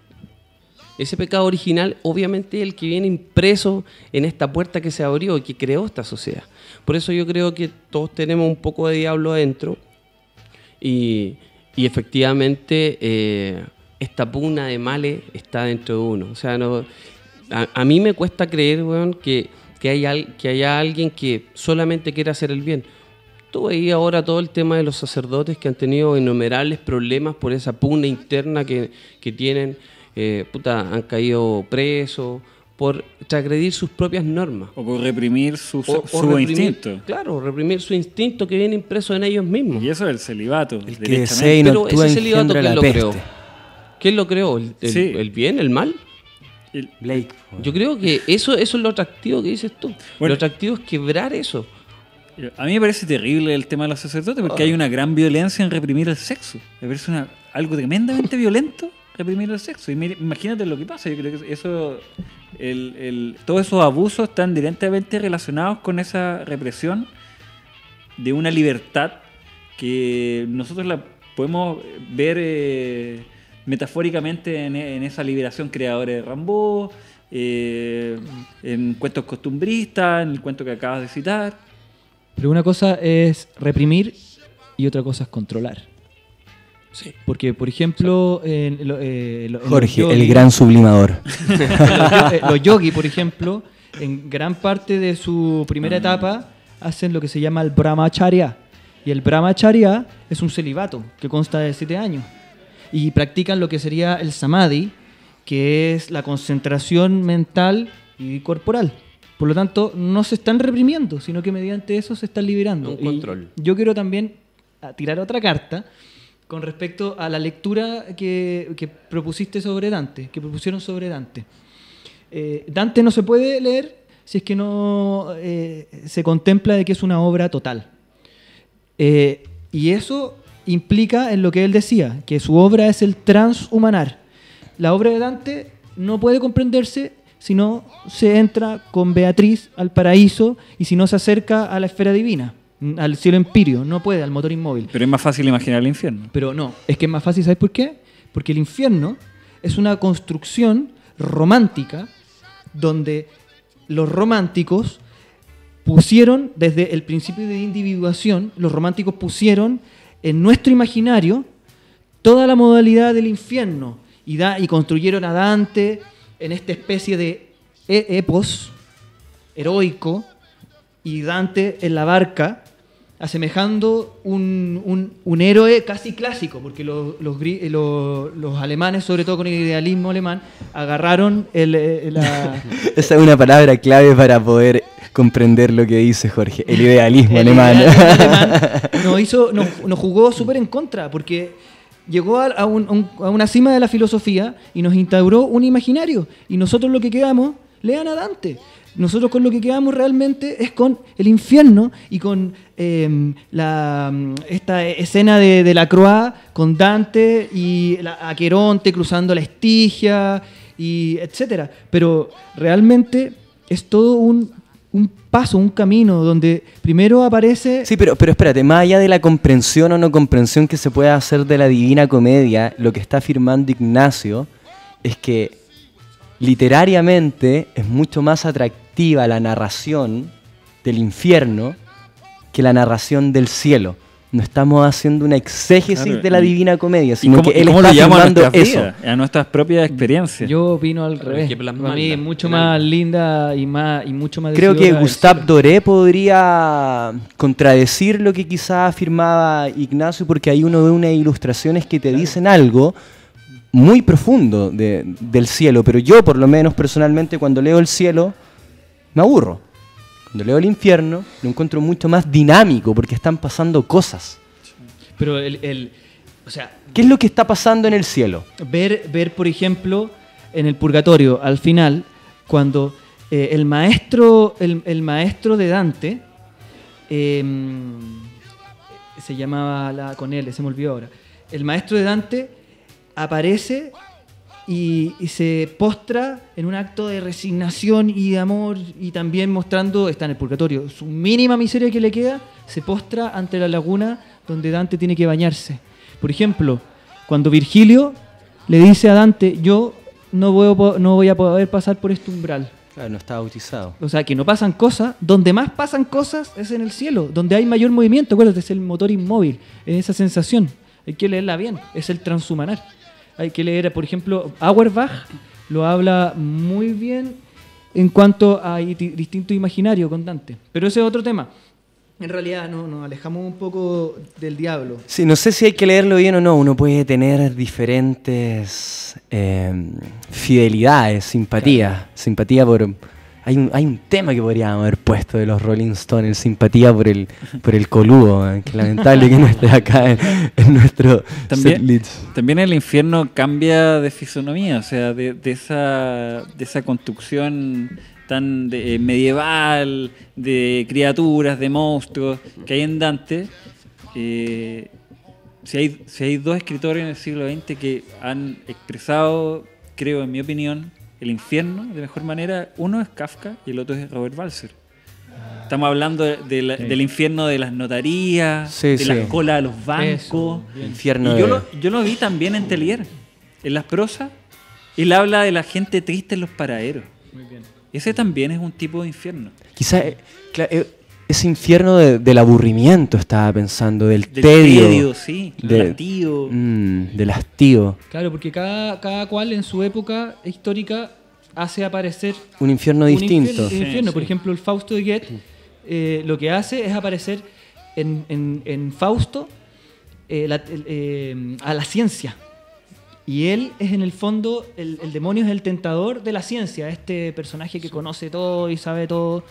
Ese pecado original obviamente es el que viene impreso en esta puerta que se abrió y que creó esta sociedad. Por eso yo creo que todos tenemos un poco de diablo adentro y efectivamente esta pugna de males está dentro de uno. O sea, a mí me cuesta creer, weón, que haya alguien que solamente quiera hacer el bien. Tú veías ahora todo el tema de los sacerdotes que han tenido innumerables problemas por esa pugna interna que tienen. Han caído presos por transgredir sus propias normas. O por reprimir su instinto. Claro, reprimir su instinto que viene impreso en ellos mismos. Y eso es el celibato. El que desea y no actúa engendra la peste. ¿Quién lo creó? ¿El bien, el mal? Blake. Yo creo que eso es lo atractivo que dices tú. Bueno, lo atractivo es quebrar eso. A mí me parece terrible el tema de los sacerdotes porque hay una gran violencia en reprimir el sexo. Me parece algo tremendamente violento reprimir el sexo. Y imagínate lo que pasa. Yo creo que eso, todos esos abusos están directamente relacionados con esa represión de una libertad que nosotros la podemos ver metafóricamente en esa liberación creadora de Rimbaud, en cuentos costumbristas, en el cuento que acabas de citar. Pero una cosa es reprimir y otra cosa es controlar. Sí. Porque, por ejemplo, Jorge, el gran sublimador. Los yogis, por ejemplo, en gran parte de su primera etapa hacen lo que se llama el brahmacharya. Y el brahmacharya es un celibato que consta de 7 años. Y practican lo que sería el samadhi, que es la concentración mental y corporal. Por lo tanto, no se están reprimiendo, sino que mediante eso se están liberando. Un control. Y yo quiero también tirar otra carta con respecto a la lectura que propusiste sobre Dante, que propusieron sobre Dante. Dante no se puede leer si es que no se contempla de que es una obra total. Y eso implica en lo que él decía, que su obra es el transhumanar. La obra de Dante no puede comprenderse si no se entra con Beatriz al paraíso y si no se acerca a la esfera divina, al cielo empíreo. No puede, al motor inmóvil. Pero es más fácil imaginar el infierno. Pero no, es que es más fácil, ¿sabes por qué? Porque el infierno es una construcción romántica donde los románticos pusieron, desde el principio de individuación, los románticos pusieron en nuestro imaginario toda la modalidad del infierno y construyeron a Dante en esta especie de epos heroico y Dante en la barca asemejando un héroe casi clásico, porque los alemanes, sobre todo con el idealismo alemán, agarraron Esa es una palabra clave para poder comprender lo que dice Jorge, el idealismo alemán. Nos jugó súper en contra, porque llegó a una cima de la filosofía y nos instauró un imaginario. Y nosotros lo que quedamos, lean a Dante. Nosotros con lo que quedamos realmente es con el infierno y con esta escena de la Croix, con Dante y Aqueronte cruzando la Estigia, y etcétera. Pero realmente es todo un paso, un camino donde primero aparece... Sí, pero espérate, más allá de la comprensión o no comprensión que se pueda hacer de la Divina Comedia, lo que está afirmando Ignacio es que literariamente es mucho más atractiva la narración del infierno que la narración del cielo. No estamos haciendo una exégesis Claro, de la y- Divina Comedia, ¿Y sino cómo, que él y cómo está lo llama a afirmando nuestras eso. vidas, a nuestras propias experiencias? Yo opino al revés. que plasmarla Para mí es mucho en más algo. linda y mucho más Creo que decidora el Gustave cielo. Doré podría contradecir lo que quizás afirmaba Ignacio, porque hay uno de unas ilustraciones que te dicen algo muy profundo del cielo, pero yo por lo menos personalmente cuando leo el cielo me aburro. Cuando leo el infierno lo encuentro mucho más dinámico porque están pasando cosas. Pero o sea, ¿Qué es lo que está pasando en el cielo? ver, por ejemplo, en el purgatorio, al final, cuando el maestro de Dante, se llamaba con él, se me olvidó ahora, el maestro de Dante aparece y se postra en un acto de resignación y de amor, y también mostrando, está en el purgatorio, su mínima miseria que le queda, se postra ante la laguna donde Dante tiene que bañarse. Por ejemplo, cuando Virgilio le dice a Dante, yo no voy a poder pasar por este umbral. Claro, no está bautizado. O sea, que no pasan cosas. Donde más pasan cosas es en el cielo, donde hay mayor movimiento. Acuérdate, es el motor inmóvil, es esa sensación. Hay que leerla bien, es el transhumanar. Hay que leer, por ejemplo, Auerbach lo habla muy bien en cuanto a distinto imaginario con Dante. Pero ese es otro tema. En realidad nos alejamos un poco del diablo. Sí, no sé si hay que leerlo bien o no. Uno puede tener diferentes fidelidades, simpatías. Simpatía por... Hay un tema que podríamos haber puesto de los Rolling Stones, simpatía por el coludo, que lamentable que no esté acá en nuestro setlist. También el infierno cambia de fisonomía, o sea, de esa construcción tan medieval, de criaturas, de monstruos que hay en Dante. Si hay dos escritores en el siglo XX que han expresado, creo, en mi opinión, el infierno de mejor manera, uno es Kafka y el otro es Robert Balser. Estamos hablando del infierno de las notarías, Sí, de sí. las colas de los bancos. Eso, bien. Infierno Y de... yo lo vi también en Telier, en las prosas. Él habla de la gente triste en los paraderos. Muy bien. Ese también es un tipo de infierno. Quizá ese infierno del aburrimiento estaba pensando, del Del tedio, sí, de- del hastío. del hastío. Claro, porque cada cual en su época histórica hace aparecer Un infierno distinto. un infierno. Sí, Por sí. ejemplo, el Fausto de Goethe lo que hace es aparecer en Fausto a la ciencia. Y él es en el fondo, el demonio es el tentador de la ciencia, este personaje que conoce todo y sabe todo.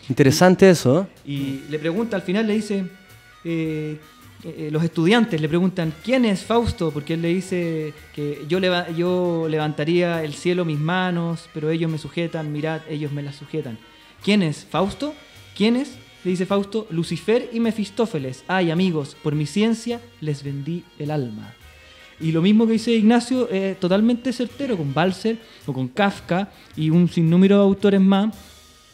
Interesante eso, ¿eh? Y le pregunta, al final le dice, los estudiantes le preguntan, ¿quién es Fausto? Porque él le dice que yo levantaría el cielo mis manos, pero ellos me sujetan, mirad, ellos me las sujetan. ¿Quién es Fausto? ¿Quién es? Le dice Fausto, Lucifer y Mefistófeles. Ay, amigos, por mi ciencia les vendí el alma. Y lo mismo que dice Ignacio, totalmente certero con Balser o con Kafka y un sinnúmero de autores más,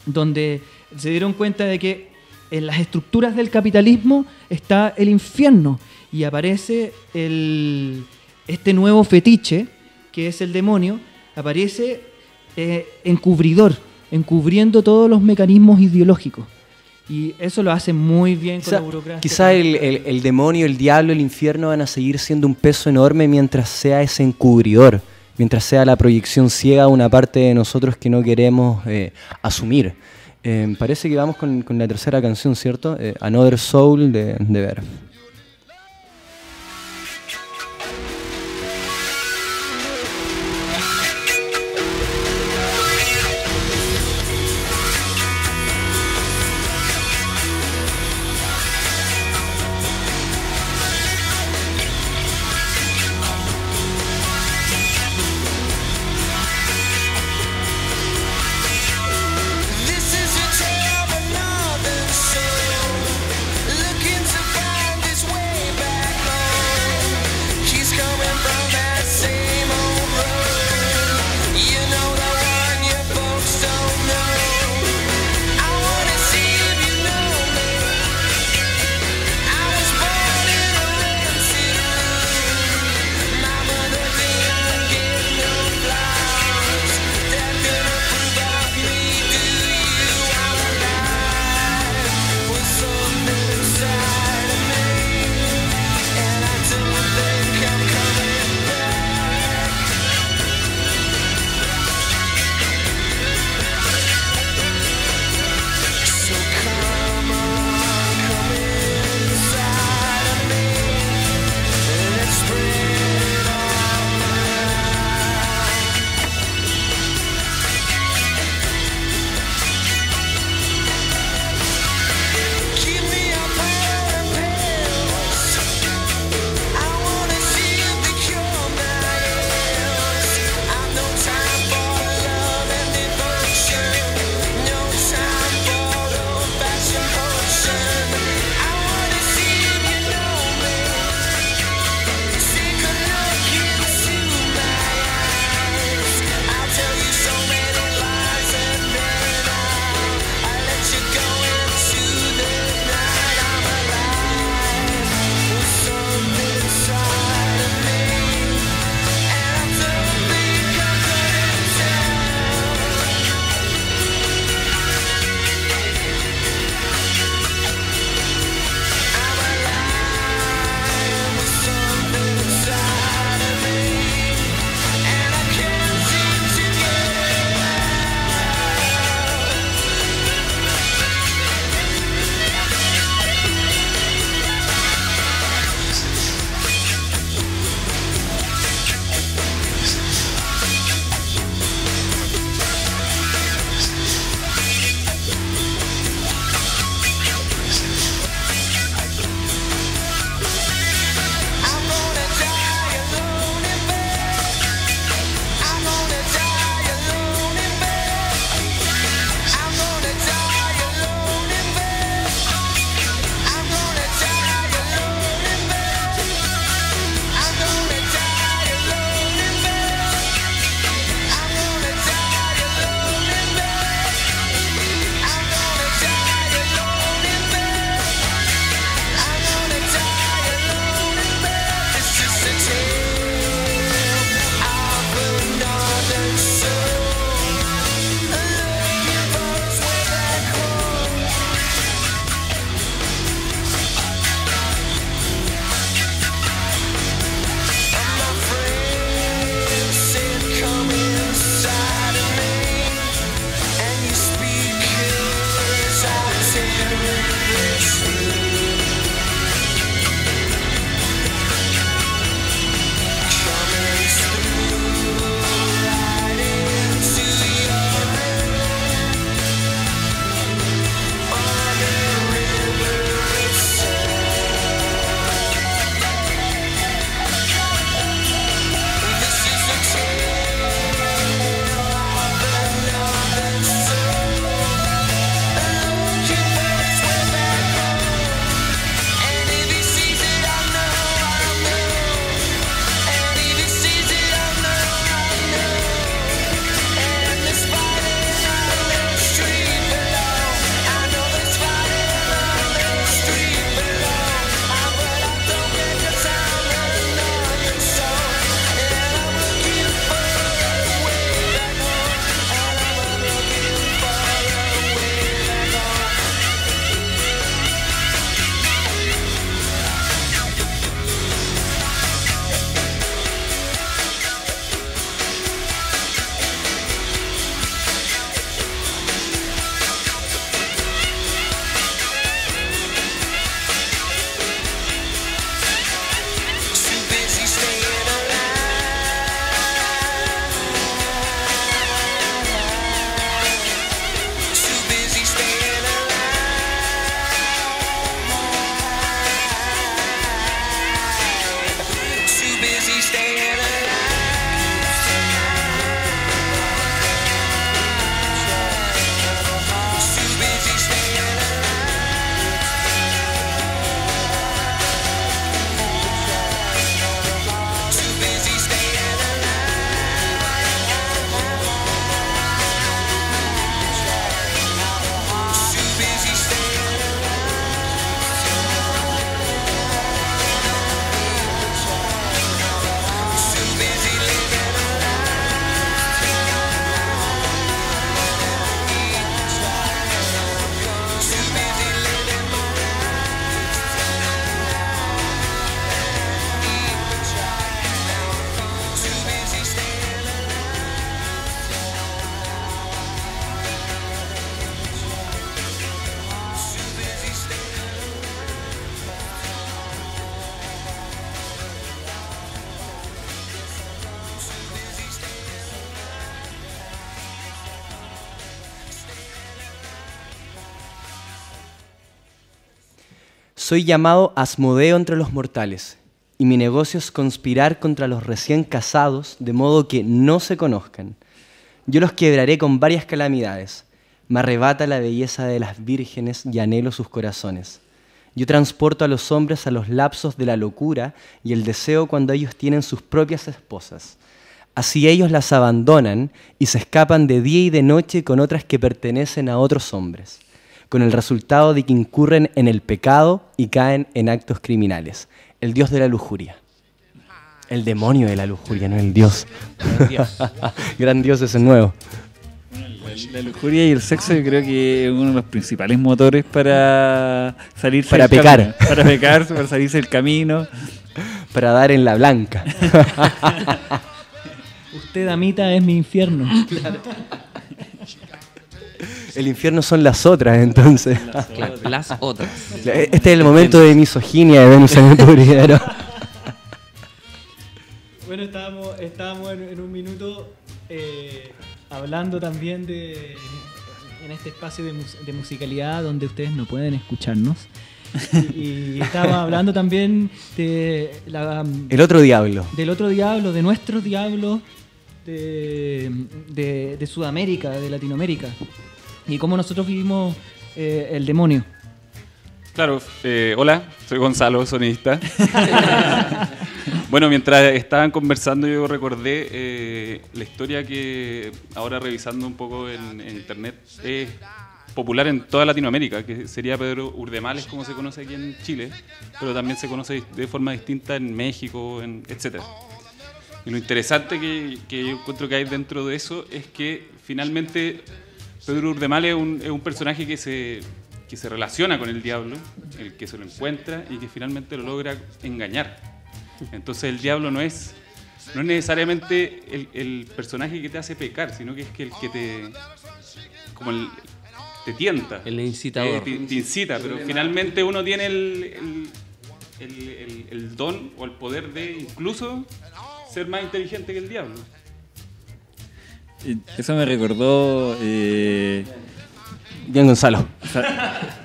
donde se dieron cuenta de que en las estructuras del capitalismo está el infierno y aparece este nuevo fetiche, que es el demonio, aparece encubriendo todos los mecanismos ideológicos. Y eso lo hace muy bien con la burocracia. Quizá el demonio, el diablo, el infierno van a seguir siendo un peso enorme mientras sea ese encubridor, mientras sea la proyección ciega a una parte de nosotros que no queremos asumir. Parece que vamos con la tercera canción, ¿cierto? Another Soul de Verve. This is a tale of another soul, looking to find Soy llamado Asmodeo entre los mortales, y mi negocio es conspirar contra los recién casados, de modo que no se conozcan. Yo los quebraré con varias calamidades. Me arrebata la belleza de las vírgenes y anhelo sus corazones. Yo transporto a los hombres a los lapsos de la locura y el deseo cuando ellos tienen sus propias esposas. Así ellos las abandonan y se escapan de día y de noche con otras que pertenecen a otros hombres, con el resultado de que incurren en el pecado y caen en actos criminales. El dios de la lujuria. El demonio de la lujuria, no el dios. Gran dios es el nuevo. La lujuria y el sexo yo creo que es uno de los principales motores para salirse Para del pecar. camino. Para pecar, para salirse del camino. Para dar en la blanca. Usted, damita, es mi infierno. El infierno son las otras, entonces. Claro, las otras. Este es el momento de misoginia de Venus en el Pudridero. Bueno, estábamos en un minuto hablando también en este espacio de musicalidad donde ustedes no pueden escucharnos. Y estábamos hablando también de El otro diablo. del otro diablo, de nuestros diablos de Sudamérica, de Latinoamérica. Y cómo nosotros vivimos el demonio. Claro, hola, soy Gonzalo, sonidista. Bueno, mientras estaban conversando yo recordé la historia que ahora revisando un poco en internet es popular en toda Latinoamérica, que sería Pedro Urdemales, como se conoce aquí en Chile, pero también se conoce de forma distinta en México, etc. Y lo interesante que yo encuentro que hay dentro de eso es que finalmente Pedro Urdemales es un personaje que se relaciona con el diablo, el que se lo encuentra y que finalmente lo logra engañar. Entonces el diablo no es necesariamente el personaje que te hace pecar, sino que es que el que te tienta. El incitador. Te incita, pero finalmente uno tiene el don o el poder de incluso ser más inteligente que el diablo. Eso me recordó... Bien, Gonzalo. O sea,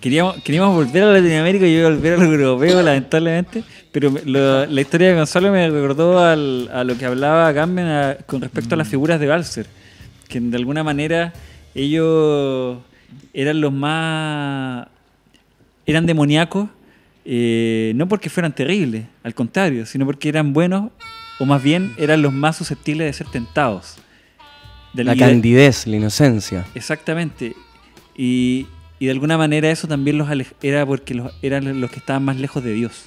queríamos volver a Latinoamérica y yo volver a lo europeo, lamentablemente, pero la historia de Gonzalo me recordó a lo que hablaba Gamben con respecto a las figuras de Balser, que de alguna manera ellos eran eran demoníacos, no porque fueran terribles, al contrario, sino porque eran buenos, o más bien eran los más susceptibles de ser tentados. La candidez, la inocencia. Exactamente. Y de alguna manera eso también era porque eran los que estaban más lejos de Dios.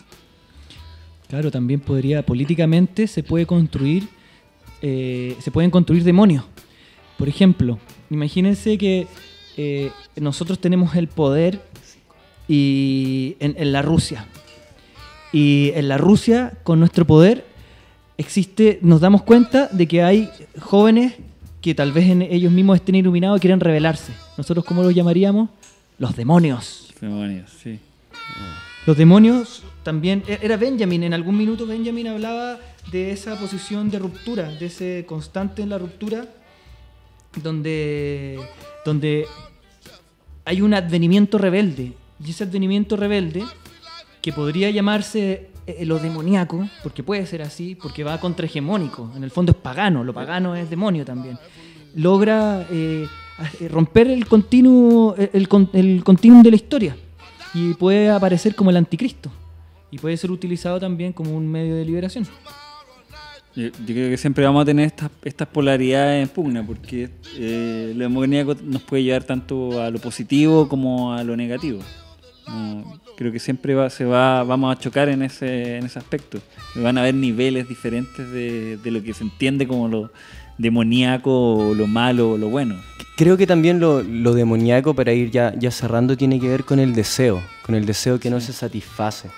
Claro, también políticamente se pueden construir demonios. Por ejemplo, imagínense que nosotros tenemos el poder en la Rusia. Y en la Rusia, con nuestro poder, nos damos cuenta de que hay jóvenes que tal vez ellos mismos estén iluminados y quieren rebelarse. ¿Nosotros cómo los llamaríamos? Los demonios. Demonios, sí. Los demonios también... Era Benjamin, en algún minuto Benjamin hablaba de esa posición de ruptura, de ese constante en la ruptura, donde hay un advenimiento rebelde. Y ese advenimiento rebelde, que podría llamarse lo demoníaco, porque puede ser así, porque va contrahegemónico, en el fondo es pagano, lo pagano es demonio también, logra romper el continuum de la historia y puede aparecer como el anticristo y puede ser utilizado también como un medio de liberación. Yo creo que siempre vamos a tener estas polaridades en pugna, porque lo demoníaco nos puede llevar tanto a lo positivo como a lo negativo. Creo que siempre vamos a chocar en ese aspecto. Van a haber niveles diferentes de lo que se entiende como lo demoníaco, o lo malo, o lo bueno. Creo que también lo demoníaco, para ir ya cerrando, tiene que ver con el deseo que no se satisface.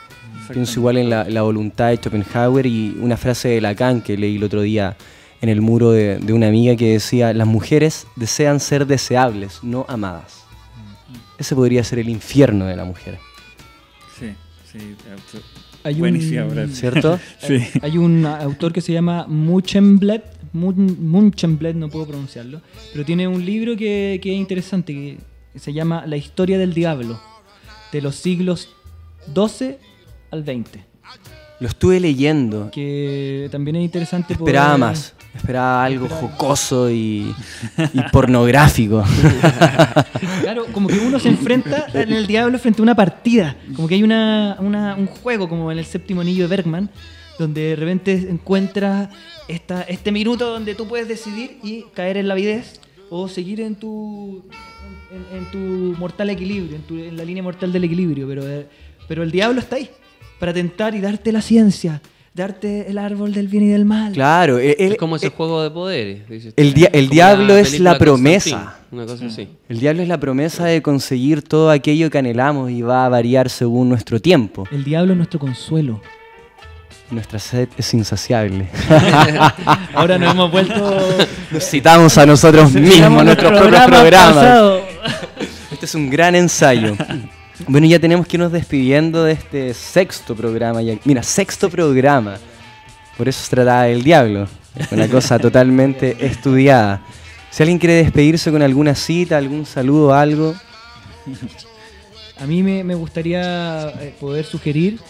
Pienso igual en la voluntad de Schopenhauer y una frase de Lacan que leí el otro día en el muro de una amiga que decía: las mujeres desean ser deseables, no amadas. Ese podría ser el infierno de la mujer. Sí. Buenísima frase. ¿Cierto? Sí. Hay un autor que se llama Munchenbleth, no puedo pronunciarlo, pero tiene un libro que es interesante, que se llama La historia del diablo, de los siglos 12 al 20. Lo estuve leyendo. Que también es interesante. Esperaba poder- más. Esperaba algo jocoso y pornográfico. Claro, como que uno se enfrenta en el diablo frente a una partida. Como que hay un juego, como en el séptimo anillo de Bergman, donde de repente encuentras este minuto donde tú puedes decidir y caer en la avidez o seguir en tu mortal equilibrio, en la línea mortal del equilibrio. Pero el diablo está ahí para tentar y darte la ciencia, darte el árbol del bien y del mal. Claro, Es como ese juego de poderes. dices tú. el Como diablo la es película la promesa. Constantine, una cosa así. El diablo es la promesa de conseguir todo aquello que anhelamos y va a variar según nuestro tiempo. El diablo es nuestro consuelo. Nuestra sed es insaciable. Ahora nos hemos vuelto... Nos citamos a nosotros mismos, nuestros propios programas. pasado. Este es un gran ensayo. Bueno, ya tenemos que irnos despidiendo de este sexto programa. Mira, sexto programa. Por eso se trataba del diablo. Es una cosa totalmente estudiada. Si alguien quiere despedirse con alguna cita, algún saludo, algo. A mí me gustaría poder sugerir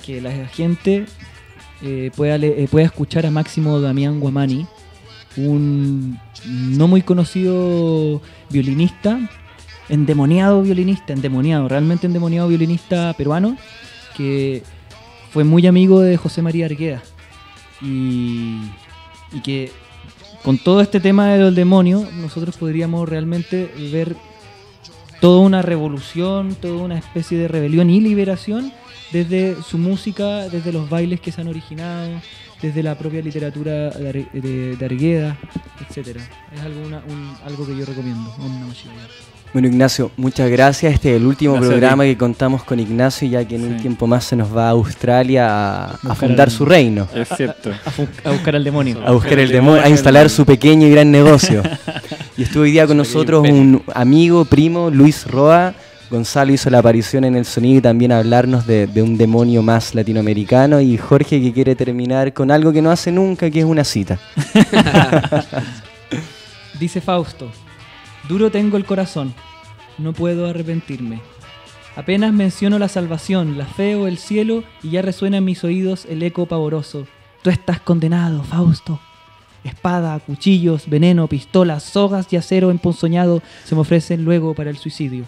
que la gente pueda escuchar a Máximo Damián Guamani, un no muy conocido violinista, realmente endemoniado violinista peruano, que fue muy amigo de José María Argueda. Y que con todo este tema del demonio, nosotros podríamos realmente ver toda una revolución, toda una especie de rebelión y liberación desde su música, desde los bailes que se han originado, desde la propia literatura de Argueda, etcétera. Es algo que yo recomiendo. Om Namah Shivaya. Bueno, Ignacio, muchas gracias. Este es el último Gracias a programa ti. que contamos con Ignacio, ya que en un Sí. tiempo más se nos va a Australia a Buscar fundar al- su reino. Es cierto. A buscar al demonio. A buscar el demonio, a instalar su pequeño y gran negocio. Y estuvo hoy día con nosotros un amigo, primo, Luis Roa. Gonzalo hizo la aparición en el sonido y también hablarnos de un demonio más latinoamericano. Y Jorge, que quiere terminar con algo que no hace nunca, que es una cita. Dice Fausto: duro tengo el corazón, no puedo arrepentirme. Apenas menciono la salvación, la fe o el cielo, y ya resuena en mis oídos el eco pavoroso. Tú estás condenado, Fausto. Espada, cuchillos, veneno, pistolas, sogas y acero emponzoñado se me ofrecen luego para el suicidio.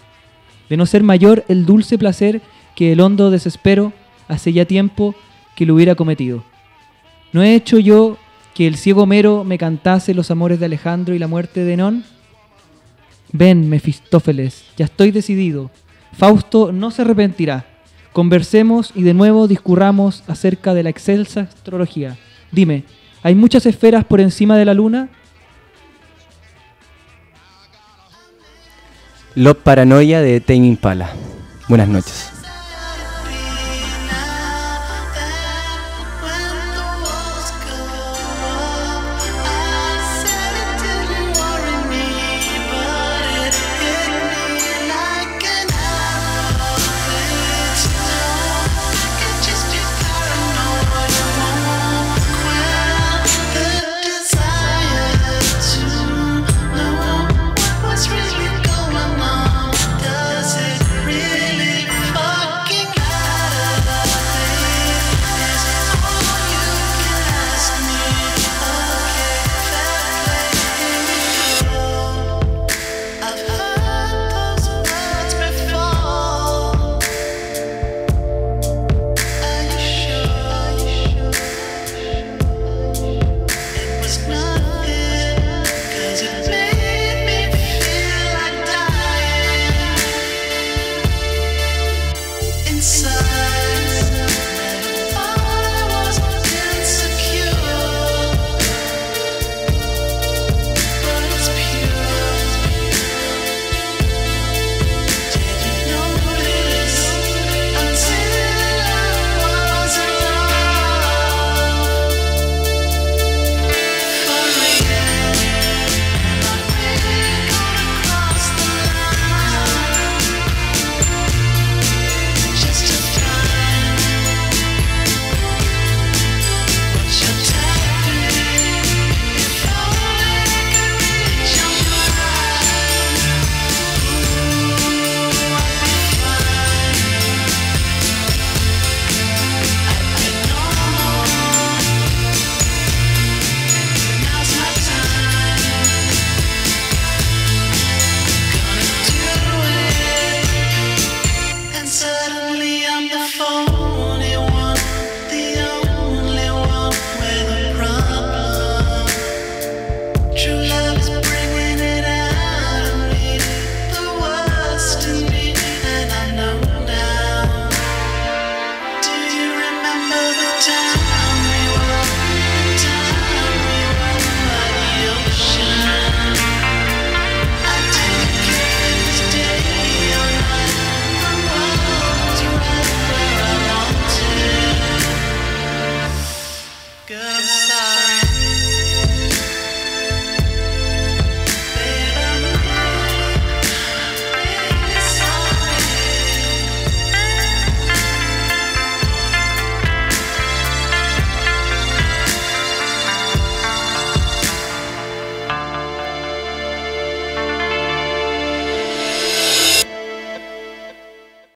De no ser mayor el dulce placer que el hondo desespero hace ya tiempo que lo hubiera cometido. ¿No he hecho yo que el ciego Homero me cantase los amores de Alejandro y la muerte de Enón? Ven, Mefistófeles, ya estoy decidido. Fausto no se arrepentirá. Conversemos y de nuevo discurramos acerca de la excelsa astrología. Dime, ¿hay muchas esferas por encima de la luna? Love Paranoia de Tame Impala. Buenas noches.